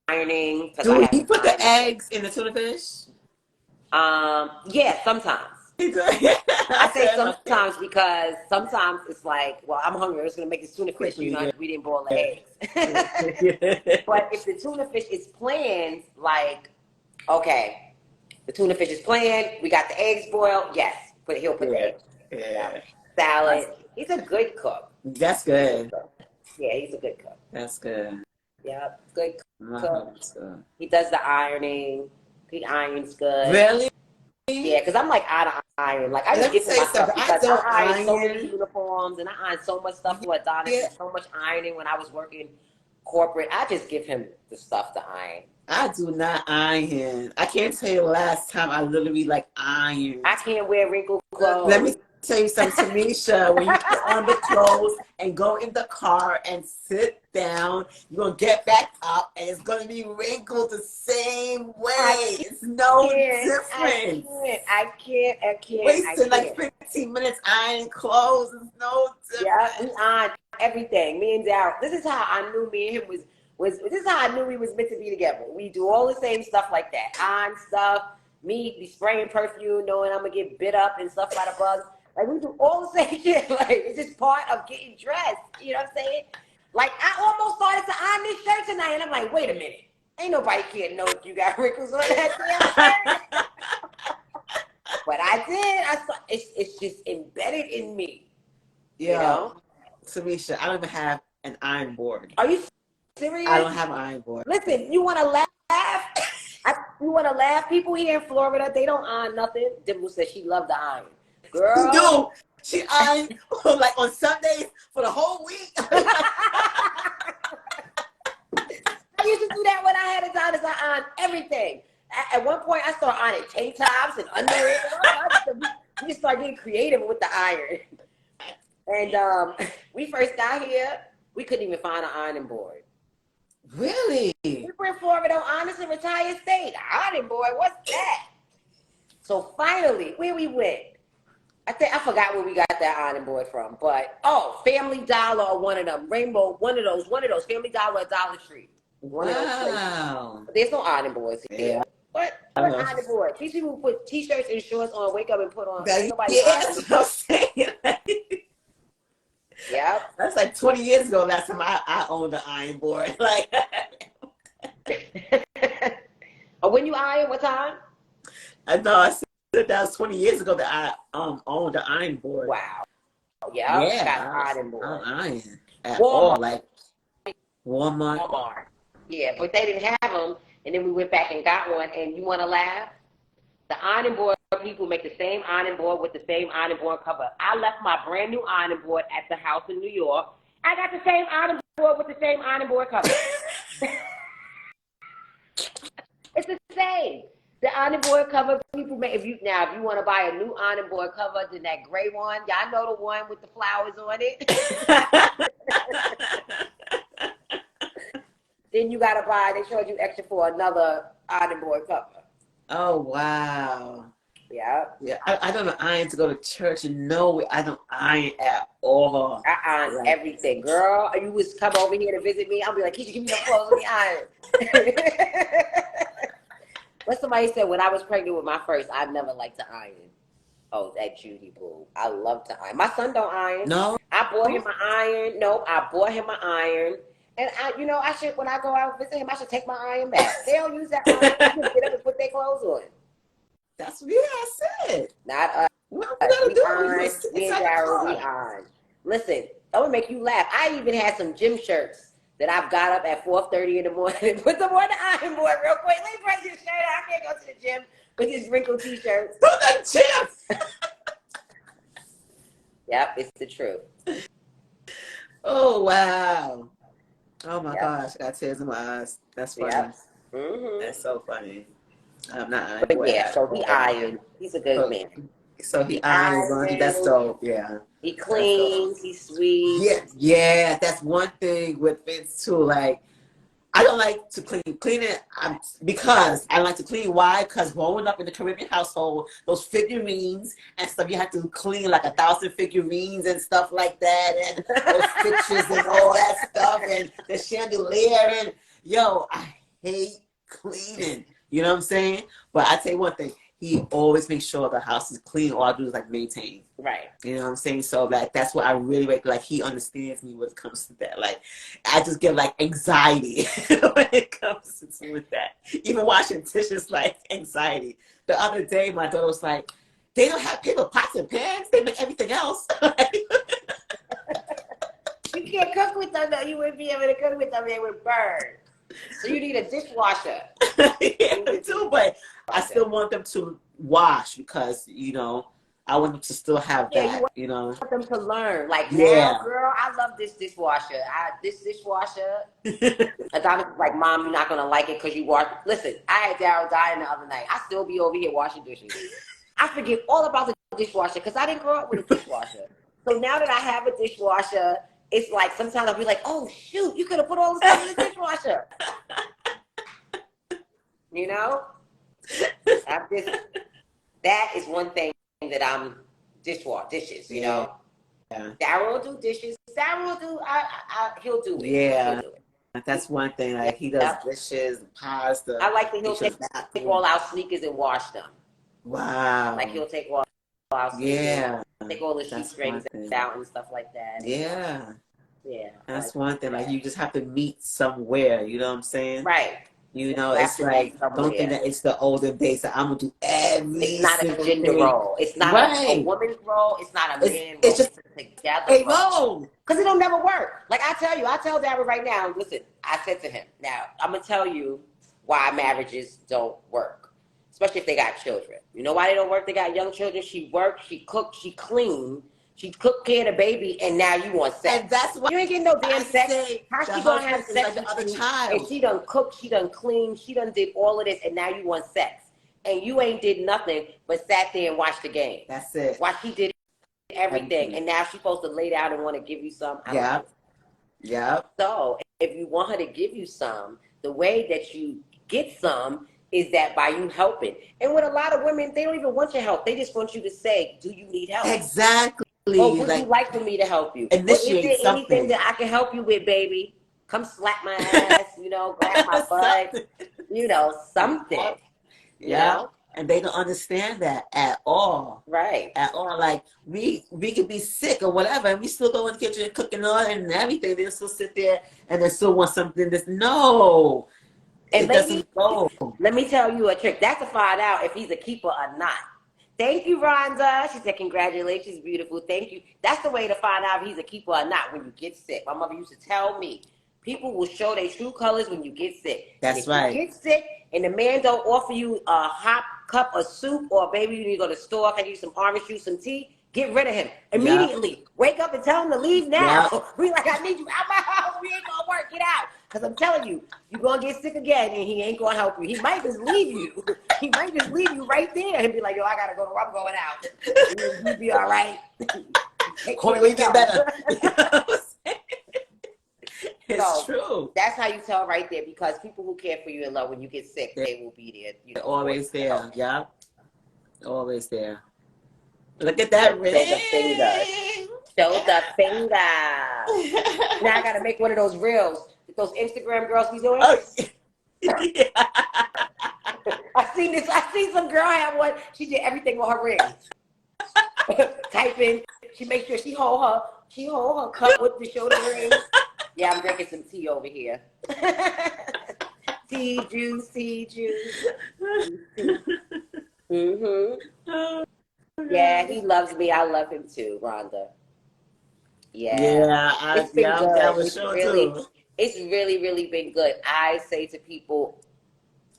S1: ironing because I
S2: Do
S1: have
S2: he
S1: him
S2: put the
S1: iron.
S2: eggs in the tuna fish?
S1: Yeah, sometimes.
S2: He does. I
S1: I say
S2: said okay.
S1: sometimes because sometimes it's like, well, I'm hungry. I'm just gonna make this tuna fish. You
S2: Quickly,
S1: know, we didn't boil the
S2: yeah.
S1: eggs. But if the tuna fish is planned, like, okay, the tuna fish is planned, we got the eggs boiled, yes, but he'll put the
S2: Yeah.
S1: eggs. Yeah.
S2: Yeah.
S1: Salad. He's a good cook.
S2: That's
S1: He's a good
S2: good.
S1: cook. Yeah, he's a good cook.
S2: That's good.
S1: Yeah, good
S2: My
S1: cook.
S2: husband's good.
S1: He does the ironing. He irons good.
S2: Really?
S1: Yeah, because I'm like out of iron. Like I
S2: And
S1: just
S2: let me
S1: give him
S2: tell you
S1: my stuff
S2: something. I
S1: because
S2: don't
S1: I iron so many
S2: iron.
S1: uniforms and I iron so much stuff for Adonis
S2: Yeah,
S1: and so much ironing when I was working corporate. I just give him the stuff to iron.
S2: I do not iron. I can't tell you the last time I literally like
S1: I
S2: ironed.
S1: can't wear wrinkled
S2: Let me
S1: clothes.
S2: tell you something, Tamisha. When you put on the clothes and go in the car and sit down, you're gonna get back up and it's gonna be wrinkled the same
S1: I
S2: way. It's no
S1: can't. I
S2: difference.
S1: can't. I can't. I can't. I
S2: Wasting like
S1: can't.
S2: 15 minutes ironing clothes is no
S1: Yeah, we
S2: difference.
S1: on everything. Me and Daryl. This is how I knew me and him was. This is how I knew we was meant to be together. We do all the same stuff like that. On stuff. Me be spraying perfume, knowing I'm gonna get bit up and stuff by the bugs. Like we do all the same shit. Like it's just part of getting dressed. You know what I'm saying? Like I almost started to iron this shirt tonight, and I'm like, wait a minute. Ain't nobody can't know if you got wrinkles on that damn shirt. But I did. I saw it's just embedded in me. You
S2: Yo,
S1: know?
S2: Tamisha, I don't even have an iron board.
S1: Are you
S2: I
S1: serious?
S2: don't have an iron board.
S1: Listen, you want to laugh? You want to laugh? People here in Florida, they don't iron nothing. Dimple says she loved the iron.
S2: She
S1: Girl.
S2: do. She iron like on Sundays for the whole week.
S1: I used to do that when I had a daughter. I ironed everything. At one point, I started ironing tank tops and underwear. We just started getting creative with the iron. And we first got here, we couldn't even find an ironing board.
S2: Really?
S1: We were in Florida, honestly, retired state. Ironing board, what's that? So finally, where we went, I forgot where we got that ironing board from, but Family Dollar or one of them, Rainbow, one of those, Family Dollar or Dollar Tree. One of those places.
S2: Wow.
S1: There's no ironing boards
S2: Yeah.
S1: here. What ironing board? These people put t-shirts and shorts on, wake up and put on. Ain't nobody
S2: Yeah,
S1: ironing.
S2: that's what I'm saying.
S1: Yep.
S2: That's like 20 years ago last time I owned an iron board. Like
S1: Or when you iron, what time?
S2: I know I said that was 20 years ago that I owned an iron board.
S1: Wow. Yep.
S2: Yeah,
S1: Got an ironing
S2: I don't
S1: board.
S2: iron at
S1: Walmart.
S2: all. Like Walmart.
S1: Yeah, but they didn't have them, and then we went back and got one. And you want to laugh? The ironing board people make the same ironing board with the same ironing board cover. I left my brand new ironing board at the house in New York. I got the same ironing board with the same ironing board cover. It's the same. The ironing board cover people make. If you want to buy a new ironing board cover, then that gray one, y'all know the one with the flowers on it. Then you gotta buy. They charge you extra for another ironing board cover.
S2: Oh wow.
S1: Yeah.
S2: Yeah, I don't iron to go to church, and no, I don't iron at all.
S1: I iron everything, girl. You was come over here to visit me. I'll be like, Keisha, give me your clothes. Let me iron. What somebody said when I was pregnant with my first, I never liked to iron. Oh, that Judy boo. I love to iron. My son don't iron.
S2: No.
S1: I bought him an iron. No, I bought him an iron. And I should, when I go out and visit him, I should take my iron back. They don't use that iron. They just get up and put their clothes on.
S2: That's what I said.
S1: Not us.
S2: What we gotta do?
S1: Iron. Me and Daryl, we iron. Listen, that would make you laugh. I even had some gym shirts that I've got up at 4:30 in the morning and put them on the iron board real quick. Let me break this shirt out. I can't go to the gym with these wrinkled t-shirts.
S2: To the gym.
S1: Yep, it's the truth.
S2: Oh wow. Oh my gosh, I got tears in my eyes. That's funny.
S1: Yep. Mm-hmm.
S2: That's so funny. I'm not.
S1: But yeah, so he ironed. He's a good man.
S2: So he irons. That's dope. Yeah.
S1: He cleans. He's sweet.
S2: Yeah, yeah. That's one thing with Vince too. Like, I don't like to clean it because I like to clean. Why? Because growing up in the Caribbean household, those figurines and stuff, you have to clean like 1,000 figurines and stuff like that, and those pictures and all that stuff, and the chandelier. And yo, I hate cleaning. You know what I'm saying? But I tell you one thing, he always makes sure the house is clean. All I do is like maintain.
S1: Right.
S2: You know what I'm saying? So that's what I really like. He understands me when it comes to that. Like, I just get like anxiety when it comes to with that. Even washing dishes, like anxiety. The other day, my daughter was like, "They don't have paper pots and pans. They make everything else."
S1: You can't cook with them though. You wouldn't be able to cook with them. They would burn. So you need a dishwasher.
S2: Yeah, me too, but I still want them to wash because, I want them to still have that,
S1: you want them to learn. Like,
S2: yeah.
S1: Now, girl, I love this dishwasher. This dishwasher, I thought it was like, Mom, you're not going to like it because you wash. Listen, I had Daryl dying the other night. I still be over here washing dishes. I forget all about the dishwasher because I didn't grow up with a dishwasher. So now that I have a dishwasher, it's like sometimes I'll be like, oh, shoot, you could have put all the stuff in the dishwasher. You know? That is one thing that I'm dishes, you know? Yeah. Daryl will do dishes. Daryl will do, he'll do it.
S2: Yeah.
S1: He'll do it.
S2: That's one thing. Like, he does dishes, pasta.
S1: I like that he'll take all our sneakers and wash them.
S2: Wow.
S1: Like, he'll take all our sneakers.
S2: Yeah.
S1: Take all the shoestrings out and stuff like that.
S2: Yeah.
S1: Yeah.
S2: That's one thing. Like, you just have to meet somewhere. You know what I'm saying?
S1: Right.
S2: It's like, don't think that it's the older days that I'm going to do every
S1: It's not a gender role. It's not a woman's role. It's not a man role. It's just a together role. Because it'll never work. Like I tell Darren right now, listen, I said to him, now, I'm going to tell you why marriages don't work. Especially if they got children. You know why they don't work? They got young children. She worked, she cooked, she cleaned. She took care of the baby, and now you want sex.
S2: And that's why
S1: you ain't getting no damn sex. How she gonna have sex
S2: like the other
S1: with you?
S2: child?
S1: And she done cooked, she done cleaned, she done did all of this, and now you want sex. And you ain't did nothing but sat there and watched the game.
S2: That's it.
S1: While she did everything, and now she's supposed to lay down and want to give you some.
S2: Yeah.
S1: So if you want her to give you some, the way that you get some is that by you helping. And with a lot of women, they don't even want your help. They just want you to say, "Do you need help?"
S2: Exactly.
S1: Or would you like for me to help you?
S2: Initiate
S1: is there
S2: something.
S1: Anything that I can help you with, baby? Come slap my ass, grab my butt, something. You know?
S2: And they don't understand that at all.
S1: Right.
S2: At all. Like, we could be sick or whatever, and we still go in the kitchen and cook and all and everything. They still sit there and they still want something that's no.
S1: And
S2: it doesn't go.
S1: Let me tell you a trick. That's to find out if he's a keeper or not. Thank you, Rhonda. She said, congratulations, beautiful. Thank you. That's the way to find out if he's a keeper or not when you get sick. My mother used to tell me, People will show their true colors when you get sick. And
S2: That's
S1: if you
S2: right.
S1: get sick and the man don't offer you a hot cup of soup, or baby, you need to go to the store, can you some orange juice, some tea, get rid of him
S2: Yep.
S1: immediately. Wake up and tell him to leave now.
S2: Yep.
S1: We like, I need you out my house. We ain't gonna work. Get out. Because I'm telling you, you're gonna get sick again and he ain't gonna help you. He might just leave you. He might just leave you right there and be like, yo, I gotta go to work, I'm going out. And you be all right.
S2: Call me when you get better. It's
S1: So
S2: true.
S1: that's how you tell right there, because people who care for you and love, when you get sick, they will be there.
S2: They're always there.
S1: You.
S2: Yep. Always there. Look at that ring.
S1: Show the finger. Show the finger. Now I gotta make one of those reels that those Instagram girls be doing.
S2: Oh, yeah.
S1: I seen this. I seen some girl have one. She did everything with her ring. Typing. She make sure she hold her cup with the shoulder ring. Yeah, I'm drinking some tea over here. Tea juice. Mm-hmm. Yeah, he loves me. I love him too, Rhonda. Yeah. It's been
S2: I'm down
S1: good.
S2: with show too.
S1: It's really been good. I say to people,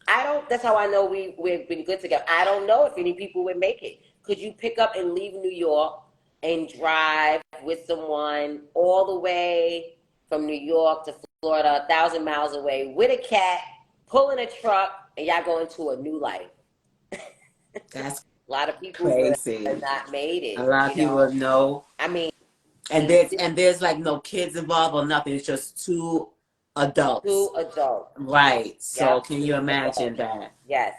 S1: that's how I know we've been good together. I don't know if any people would make it. Could you pick up and leave New York and drive with someone all the way from New York to Florida, 1,000 miles away, with a cat, pulling a truck, and y'all go into a new life?
S2: That's
S1: A lot of people would
S2: crazy.
S1: have not made it.
S2: A lot of people know.
S1: I mean,
S2: And there's like no kids involved or nothing. It's just two adults.
S1: two adults.
S2: Right. So
S1: Yep.
S2: can you imagine that?
S1: Yes.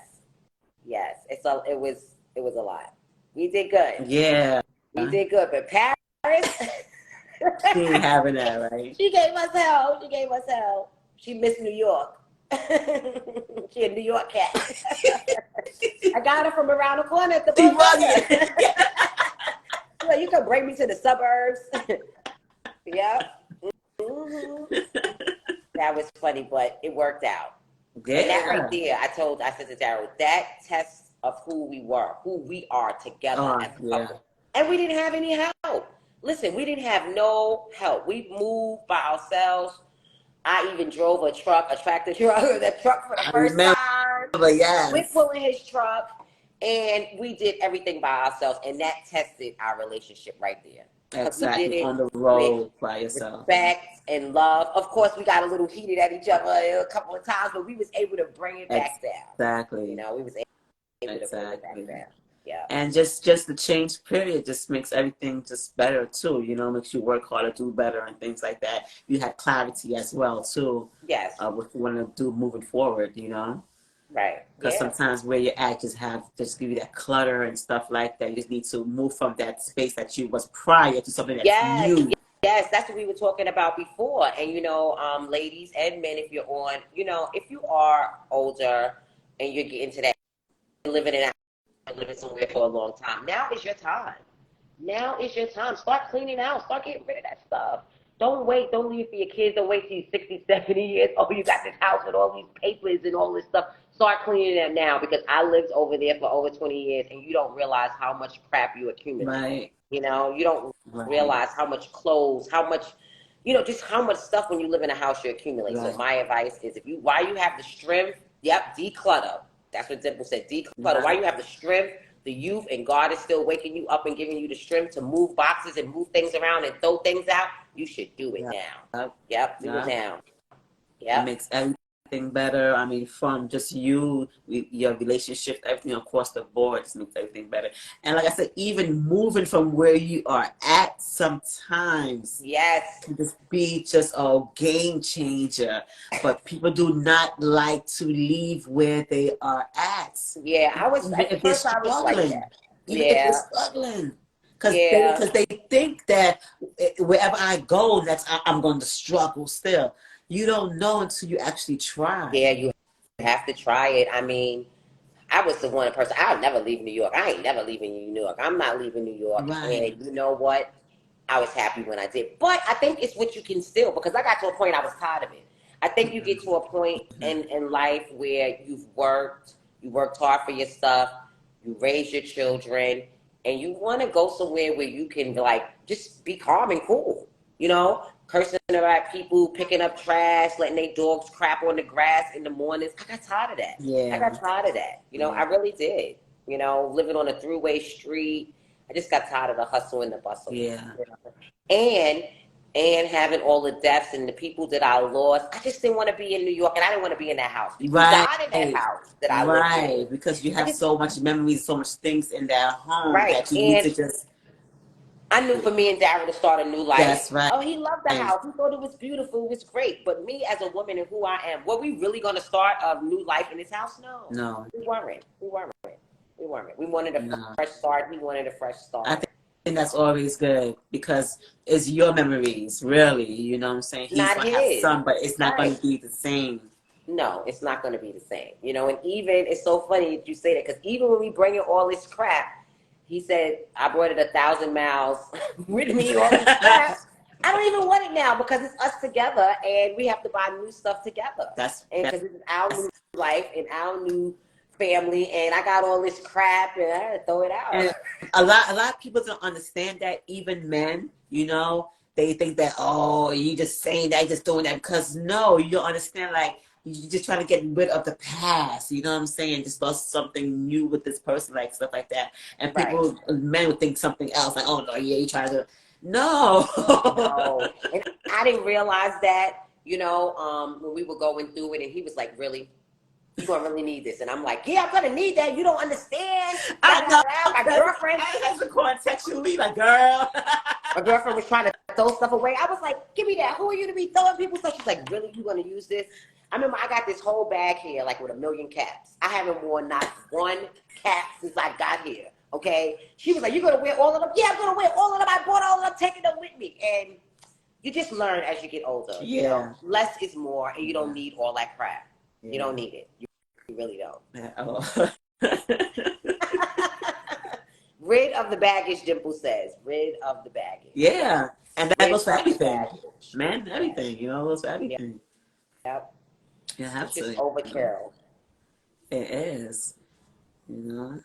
S1: It was a lot. We did good.
S2: Yeah.
S1: We did good. But Paris,
S2: She ain't having that, right?
S1: she gave us hell. She missed New York. She a New York cat. I got her from around the corner at the bodega. So you can bring me to the suburbs. Yep. Mm-hmm. That was funny, but it worked out.
S2: Yeah.
S1: And that right there, I said to Daryl, that test of who we are together as a couple. And we didn't have any help. Listen, we didn't have no help. We moved by ourselves. I even drove a tractor truck, that truck for the first time.
S2: Yes.
S1: We're pulling his truck, and we did everything by ourselves, and that tested our relationship right there.
S2: Exactly.
S1: We did it
S2: on the road by yourself.
S1: Respect and love. Of course, we got a little heated at each other a couple of times, but we was able to bring it back down.
S2: Exactly.
S1: You know, we was able to bring it back down. Yeah.
S2: And just the change period just makes everything just better too. You know, makes you work harder, do better, and things like that. You had clarity as well too.
S1: Yes.
S2: What you want to do moving forward. You know.
S1: Right.
S2: Because sometimes where you're at just give you that clutter and stuff like that. You just need to move from that space that you was prior to something that's new.
S1: Yes, that's what we were talking about before. And ladies and men, if you're on, if you are older and you're getting to that, living somewhere for a long time, now is your time. Start cleaning out. Start getting rid of that stuff. Don't wait. Don't leave for your kids. Don't wait till you're 60, 70 years. Oh, you got this house with all these papers and all this stuff. Start cleaning them now, because I lived over there for over 20 years, and you don't realize how much crap you accumulate.
S2: Right.
S1: You don't realize how much clothes, how much, just how much stuff when you live in a house you accumulate. Right. So my advice is, while you have the strength, declutter. That's what Dimple said, declutter. Right. While you have the strength, the youth, and God is still waking you up and giving you the strength to move boxes and move things around and throw things out, you should do it now. Yep, do it now.
S2: It makes everything better. I mean, from just your relationship, everything across the board just makes everything better. And like I said, even moving from where you are at sometimes can just be just a game changer. But people do not like to leave where they are at.
S1: Yeah, I was like that.
S2: Even if they're struggling. Because they think that wherever I go, I'm going to struggle still. You don't know until you actually try.
S1: Yeah, you have to try it. I mean, I was the one person, I'll never leave New York. I ain't never leaving New York. I'm not leaving New York.
S2: Right.
S1: And you know what? I was happy when I did. But I think it's what you can still, because I got to a point I was tired of it. I think you get to a point in life where you worked hard for your stuff, you raised your children, and you want to go somewhere where you can just be calm and cool, cursing about people, picking up trash, letting their dogs crap on the grass in the mornings. I got tired of that. I
S2: Yeah.
S1: got tired of that. You know,
S2: Yeah.
S1: I really did. You know, living on a throughway street. I just got tired of the hustle and the bustle.
S2: Yeah.
S1: You know? And having all the deaths and the people that I lost. I just didn't want to be in New York, and I didn't want to be in that house. People
S2: Right.
S1: died in that house that I lived in.
S2: Right. Because you
S1: I
S2: have
S1: just
S2: so much memories, so much things in that home
S1: right.
S2: that you need
S1: And
S2: to just.
S1: I knew for me and Darren to start a new life.
S2: That's right.
S1: Oh, he loved the house. He thought it was beautiful. It was great. But me as a woman and who I am, were we really going to start a new life in this house? No.
S2: No.
S1: We weren't. We weren't. We weren't. We wanted a
S2: No.
S1: fresh start. He wanted a fresh
S2: I
S1: start.
S2: think that's always good because it's your memories, really. You know what I'm saying? He's
S1: Not
S2: going to have
S1: his.
S2: some, but it's not going
S1: Right.
S2: to be the same.
S1: No, it's not going to be the same. You know, and even, it's so funny that you say that because even when we bring in all this crap, he said, I brought it 1,000 miles with me, all this crap. I don't even want it now because it's us together and we have to buy new stuff together. And because it's our new life and our new family and I got all this crap and I had to throw it out.
S2: And a lot of people don't understand that, even men, you know, they think that, oh, you just saying that, just doing that because no, you don't understand, like, you're just trying to get rid of the past, you know what I'm saying? Just start something new with this person, like stuff like that. And people, men would think something else, like, oh no, yeah, you trying to, no.
S1: No. And I didn't realize that, you know, when we were going through it and he was like, really? You're going to really need this. And I'm like, yeah, I'm going to need that. You don't understand.
S2: I know.
S1: My girlfriend.
S2: I was going sexually, like, girl.
S1: My girlfriend was trying to throw stuff away. I was like, give me that. Who are you to be throwing people stuff? She's like, really? You going to use this? I remember I got this whole bag here, like with 1 million caps. I haven't worn not one cap since I got here. Okay? She was like, you're going to wear all of them? Yeah, I'm going to wear all of them. I bought all of them, taking them with me. And you just learn as you get older.
S2: Yeah.
S1: You know, less is more, and you don't need all that crap.
S2: Yeah.
S1: You don't need it. You really don't. Rid of the baggage, Dimple says. Rid of the baggage.
S2: Yeah. And that
S1: Rid
S2: goes for
S1: of the
S2: everything.
S1: baggage.
S2: Man, everything. You know, it goes for everything.
S1: Yep.
S2: You have
S1: It's just
S2: to.
S1: overkill.
S2: It is. You know?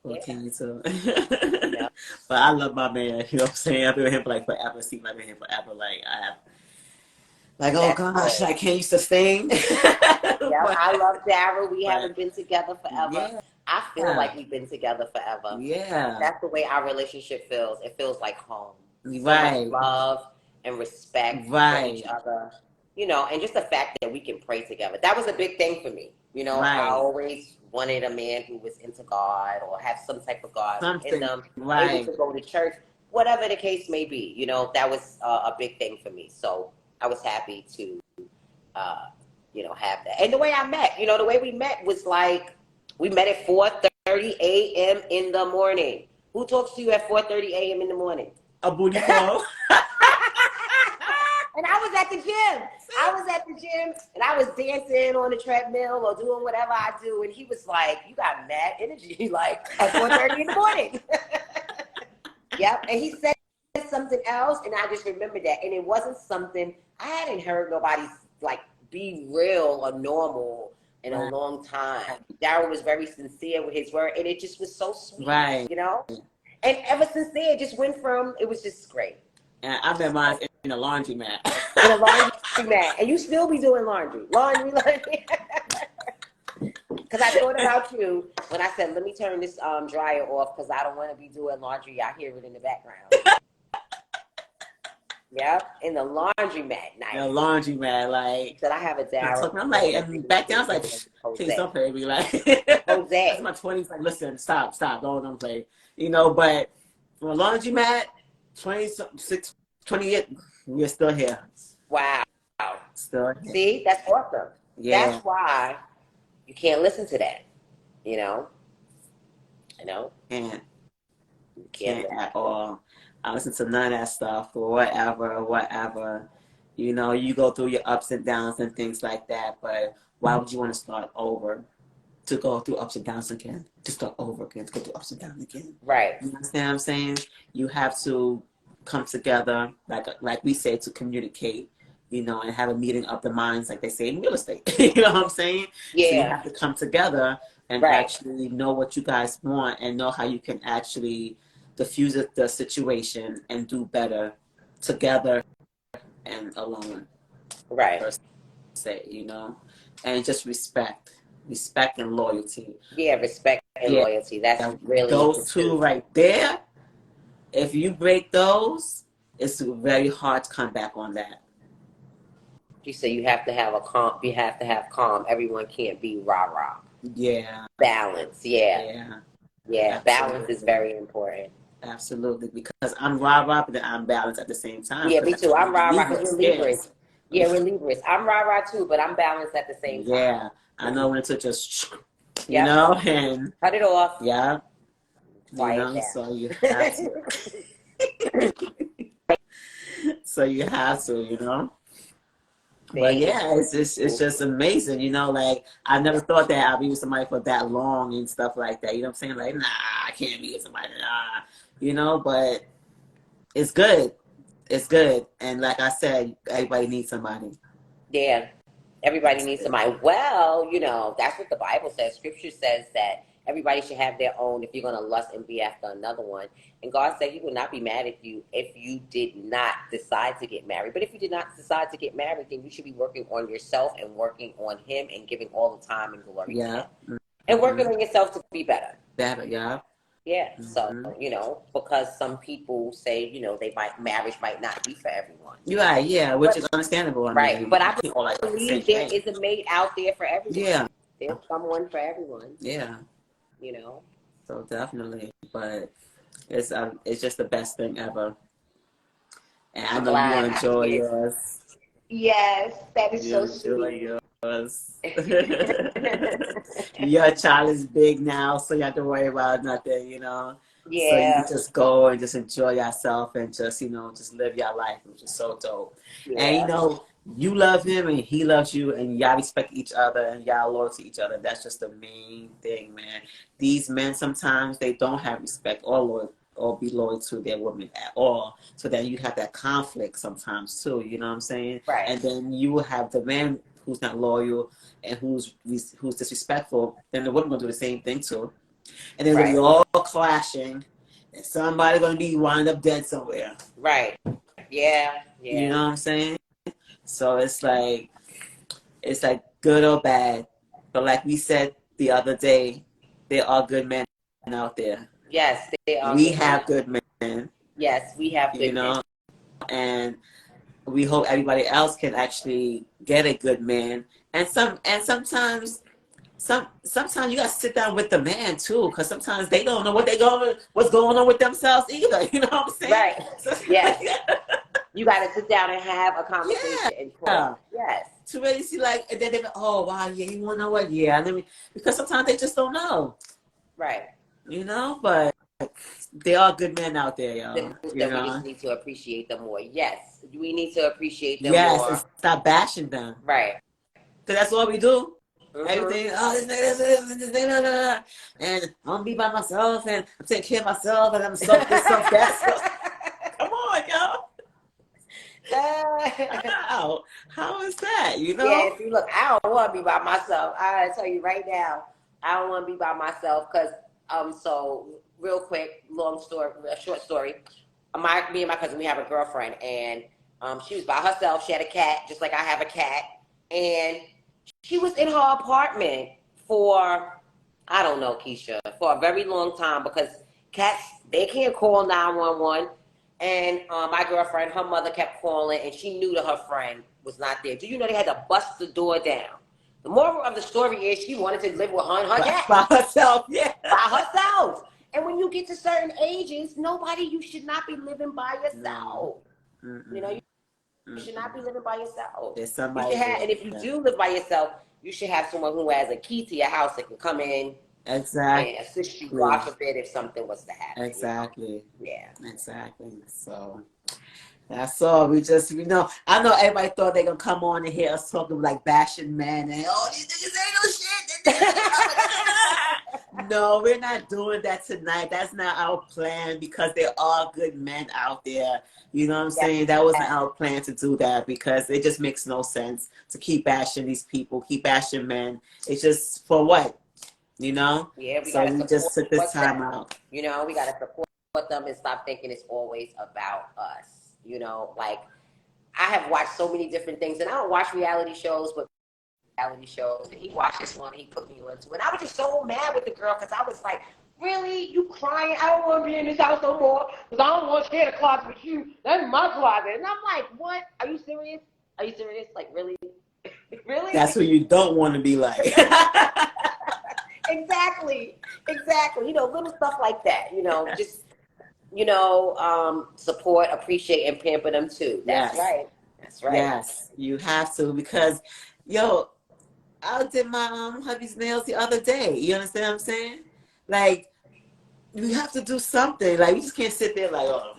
S2: What can you do?
S1: Yeah.
S2: But I love my man. You know what I'm saying? I've been with him for like forever. Seems like I've been here forever. Like, I have. Like, oh gosh, like, can you sustain?
S1: Yeah, I love Daryl. We haven't been together forever.
S2: Yeah.
S1: I feel like we've been together forever.
S2: Yeah.
S1: That's the way our relationship feels. It feels like home.
S2: Right.
S1: So much love and respect for each other. You know, and just the fact that we can pray together. That was a big thing for me. You know, I always wanted a man who was into God or have some type of God in them, able to go to church, whatever the case may be. You know, that was a big thing for me. So I was happy to, you know, have that. And the way I met, you know, the way we met was like, we met at 4:30 a.m. in the morning. Who talks to you at 4:30 a.m. in the morning?
S2: A booty call.
S1: And I was at the gym. And I was dancing on the treadmill or doing whatever I do. And he was like, you got mad energy, like at 4:30 in the morning. Yep. And he said something else. And I just remembered that. And it wasn't something, I hadn't heard nobody like be real or normal in a long time. Daryl was very sincere with his word. And it just was so sweet, you know? And ever since then, it just went from, it was just great.
S2: And I met mine in a laundromat.
S1: In a laundromat. And you still be doing laundry. Laundry. Because I thought about you when I said, let me turn this dryer off because I don't want to be doing laundry. I hear it in the background. Yep, in the laundromat night.
S2: In a laundromat, like.
S1: Said I have a Daryl.
S2: I'm like, and back then I was like, please don't play with me. Like,
S1: Jose.
S2: That's my 20s. Like, listen, stop, don't play. You know, but from a laundromat, 26, 28, we're still here.
S1: Wow.
S2: Still here.
S1: See, that's awesome.
S2: Yeah.
S1: That's why you can't listen to that. You know?
S2: Can't.
S1: You can't
S2: at all. I listen to none of that stuff or whatever. You know, you go through your ups and downs and things like that, but why would you want to start over? To go through ups and downs again, to start over again, to go through ups and downs again.
S1: Right.
S2: You understand what I'm saying? You have to come together, like we say, to communicate, you know, and have a meeting of the minds, like they say in real estate. You know what I'm saying?
S1: Yeah.
S2: So you have to come together and actually know what you guys want and know how you can actually diffuse the situation and do better together and alone,
S1: Right.
S2: per se, and just respect and loyalty.
S1: Yeah, respect and
S2: Yeah,
S1: loyalty. That's really the
S2: those two
S1: truth.
S2: right there. If you break those, it's very hard to come back on that.
S1: You say you have to have a calm. You have to have calm. Everyone can't be rah rah.
S2: Yeah,
S1: Balance. Yeah,
S2: yeah,
S1: yeah. Balance is
S2: absolutely.
S1: very important.
S2: Absolutely, because I'm rah-rah, but I'm balanced at the same time.
S1: Yeah,
S2: Because
S1: me
S2: that's
S1: too.
S2: what
S1: I'm
S2: we
S1: rah rah because
S2: Libras,
S1: we're Libras.
S2: yes.
S1: Yeah, we're Libras. I'm rah rah too, but I'm balanced at the same time.
S2: Yeah, I know when to just,
S1: Yep.
S2: and
S1: Cut it off.
S2: yeah,
S1: Quiet
S2: so you
S1: down.
S2: have to, so you have to, But
S1: See,
S2: yeah, it's just amazing, like I never thought that I'd be with somebody for that long and stuff like that. You know what I'm saying? Like, nah, I can't be with somebody, nah, but it's good. It's good. And like I said, everybody needs somebody.
S1: yeah. Everybody
S2: That's
S1: needs
S2: it.
S1: somebody. Well, that's what the Bible says. Scripture says that everybody should have their own if you're going to lust and be after another one. And God said he would not be mad at you if you did not decide to get married. But if you did not decide to get married, then you should be working on yourself and working on him and giving all the time and glory to
S2: Yeah.
S1: him. And
S2: Mm-hmm.
S1: working on yourself to be better.
S2: That, yeah.
S1: Yeah. So,
S2: Mm-hmm.
S1: because some people say, marriage might not be for everyone.
S2: You're right, yeah, which
S1: But
S2: is understandable. I
S1: right.
S2: mean,
S1: But
S2: we
S1: I
S2: can't all like the same
S1: believe there
S2: thing.
S1: is a mate out there for everyone.
S2: Yeah.
S1: There's someone for everyone,
S2: Yeah.
S1: you know.
S2: So definitely. But it's just the best thing ever. And I
S1: I'm
S2: know you
S1: glad
S2: gonna
S1: I
S2: enjoy
S1: did.
S2: yours.
S1: Yes, that is
S2: You
S1: so
S2: enjoy
S1: sweet.
S2: yours. Your child is big now, so you have to worry about nothing. So you can
S1: Yeah,
S2: just go and just enjoy yourself and just live your life, which is so dope. And
S1: yeah,
S2: you love him and he loves you and y'all respect each other and y'all loyal to each other. That's just the main thing, man. These men sometimes they don't have respect or loyal or be loyal to their women at all. So then you have that conflict sometimes too, you know what I'm saying?
S1: right,
S2: And then you will have the man who's not loyal and who's disrespectful, then the woman gonna do the same thing too. And they're gonna
S1: right,
S2: be all clashing and somebody gonna be wind up dead somewhere.
S1: right. Yeah,
S2: You
S1: yeah,
S2: know what I'm saying? So it's like good or bad. But like we said the other day, there are good men out there.
S1: yes, they are
S2: We
S1: good men
S2: have
S1: out
S2: good
S1: there.
S2: men,
S1: Yes, we have
S2: you
S1: good men.
S2: know, and we hope everybody else can actually get a good man. And sometimes you gotta sit down with the man too, because sometimes they don't know what's going on with themselves either. You know what I'm saying?
S1: Right.
S2: So,
S1: Yes, you got to sit down and have a conversation and talk.
S2: yeah.
S1: Yes,
S2: To really see, like, and then they go, oh wow, yeah, you wanna know what? Yeah, because sometimes they just don't know,
S1: right.
S2: but there are good men out there, y'all.
S1: That we just need to appreciate them more. Yes, we need to appreciate them
S2: Yes, and
S1: more.
S2: stop bashing them.
S1: Right.
S2: Because that's what we do.
S1: Mhm.
S2: Everything, oh, this nigga, blah, blah, blah. And I'm gonna be by myself, and I'm taking care of myself, and I'm self this, self that. So, come on, y'all. How is that?
S1: Yeah, see, look, I don't want to be by myself. I gotta tell you right now, I don't want to be by myself because, so real quick, long story, a short story. Me and my cousin, we have a girlfriend, and she was by herself. She had a cat, just like I have a cat, and she was in her apartment for, I don't know, Keisha, for a very long time because cats, they can't call 911. And my girlfriend, her mother kept calling, and she knew that her friend was not there. Do you know they had to bust the door down? The moral of the story is she wanted to live with her and her cat
S2: by herself, yeah.
S1: by herself. And when you get to certain ages, you should not be living by
S2: No.
S1: yourself. You know,
S2: Mm-mm.
S1: you should not be
S2: Mm-mm.
S1: living by yourself.
S2: There's
S1: You should
S2: somebody
S1: have,
S2: there.
S1: and if you do live by yourself, you should have someone who has a key to your house that can come in and assist you, God
S2: Exactly.
S1: forbid, if something was to happen.
S2: Exactly.
S1: Yeah.
S2: Exactly. So that's all. I know everybody thought they gonna come on and hear us talking like bashing men and these niggas ain't no shit. No, we're not doing that tonight. That's not our plan because there are good men out there. You know what I'm saying? That wasn't
S1: Yes.
S2: our plan to do that because it just makes no sense to keep bashing these people, keep bashing men. It's just for what? You know?
S1: Yeah, we
S2: So
S1: gotta
S2: we just
S1: support
S2: took this time
S1: them.
S2: out.
S1: We gotta support them and stop thinking it's always about us. Like I have watched so many different things, and I don't watch reality shows, but reality shows. And he watched this one, and he put me onto it. And I was just so mad with the girl because I was like, really? You crying? I don't want to be in this house no more because I don't want to share the closet with you. That's my closet. And I'm like, what? Are you serious? Are you serious? Like, really? Really?
S2: That's who you don't want to be like.
S1: Exactly. Exactly. Little stuff like that. Just support, appreciate, and pamper them too. That's
S2: Yes.
S1: right. That's right.
S2: Yes. You have to because, yo, I did my hubby's nails the other day. You understand what I'm saying? Like, you have to do something. Like, you just can't sit there like, oh,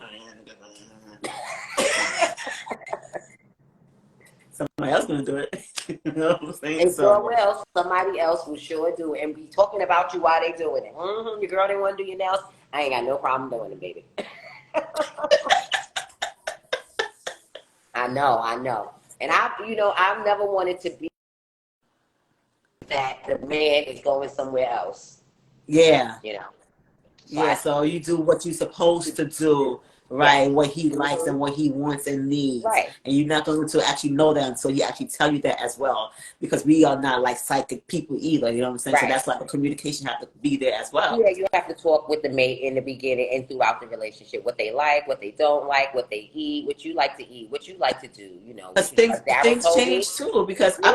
S2: somebody else gonna do it. You know what I'm saying?
S1: And sure
S2: So,
S1: will. Somebody else will sure do it and be talking about you while they doing it. Your girl didn't want to do your nails. I ain't got no problem doing it, baby. I know, I know. And I've never wanted to be that the man is going somewhere else.
S2: yeah.
S1: You know. So
S2: Yeah, so you do what you're supposed to do,
S1: yes.
S2: right? What he likes
S1: Mm-hmm.
S2: and what he wants and needs.
S1: Right.
S2: And you're not going to actually know that until he actually tell you that as well. Because we are not like psychic people either, you know what I'm saying? So
S1: Right.
S2: that's why the communication have to be there as well.
S1: Yeah, you have to talk with the mate in the beginning and throughout the relationship. What they like, what they don't like, what they eat, what you like to eat, what you like to do.
S2: Because
S1: Daryl
S2: things
S1: told me.
S2: change too. Because
S1: Yeah.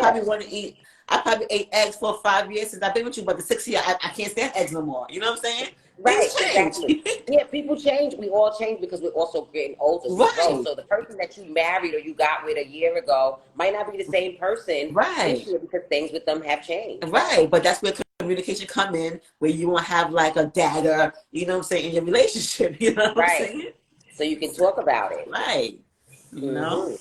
S2: I probably ate eggs for 5 years since I've been with you, but the 6 year I can't stand eggs no more. You know what I'm saying?
S1: Right,
S2: Things
S1: exactly.
S2: change.
S1: Yeah, people change. We all change because we're also getting older. We grow.
S2: Right,
S1: So the person that you married or you got with a year ago might not be the same person this
S2: right.
S1: year because things with them have changed.
S2: Right, but that's where communication come in, where you won't have like a dagger, you know what I'm saying, in your relationship, you know what I'm
S1: Right.
S2: saying?
S1: So you can talk about it.
S2: Right, you know?
S1: Hmm.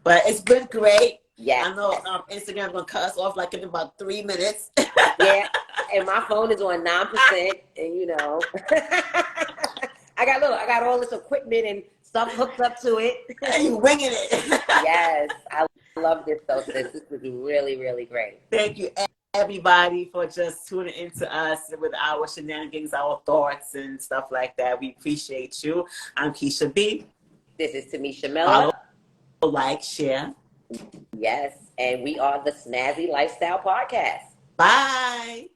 S2: But it's been great.
S1: Yes.
S2: I know Instagram's gonna cut us off like in about 3 minutes.
S1: Yeah. And my phone is on 9%. And I got all this equipment and stuff hooked up to it.
S2: And you winging it.
S1: Yes. I love this though, sis. This is really, really great.
S2: Thank you, everybody, for just tuning into us with our shenanigans, our thoughts, and stuff like that. We appreciate you. I'm Keisha B.
S1: This is Tamisha Miller.
S2: Follow, like, share.
S1: Yes, and we are the Snazzy Lifestyle Podcast.
S2: Bye.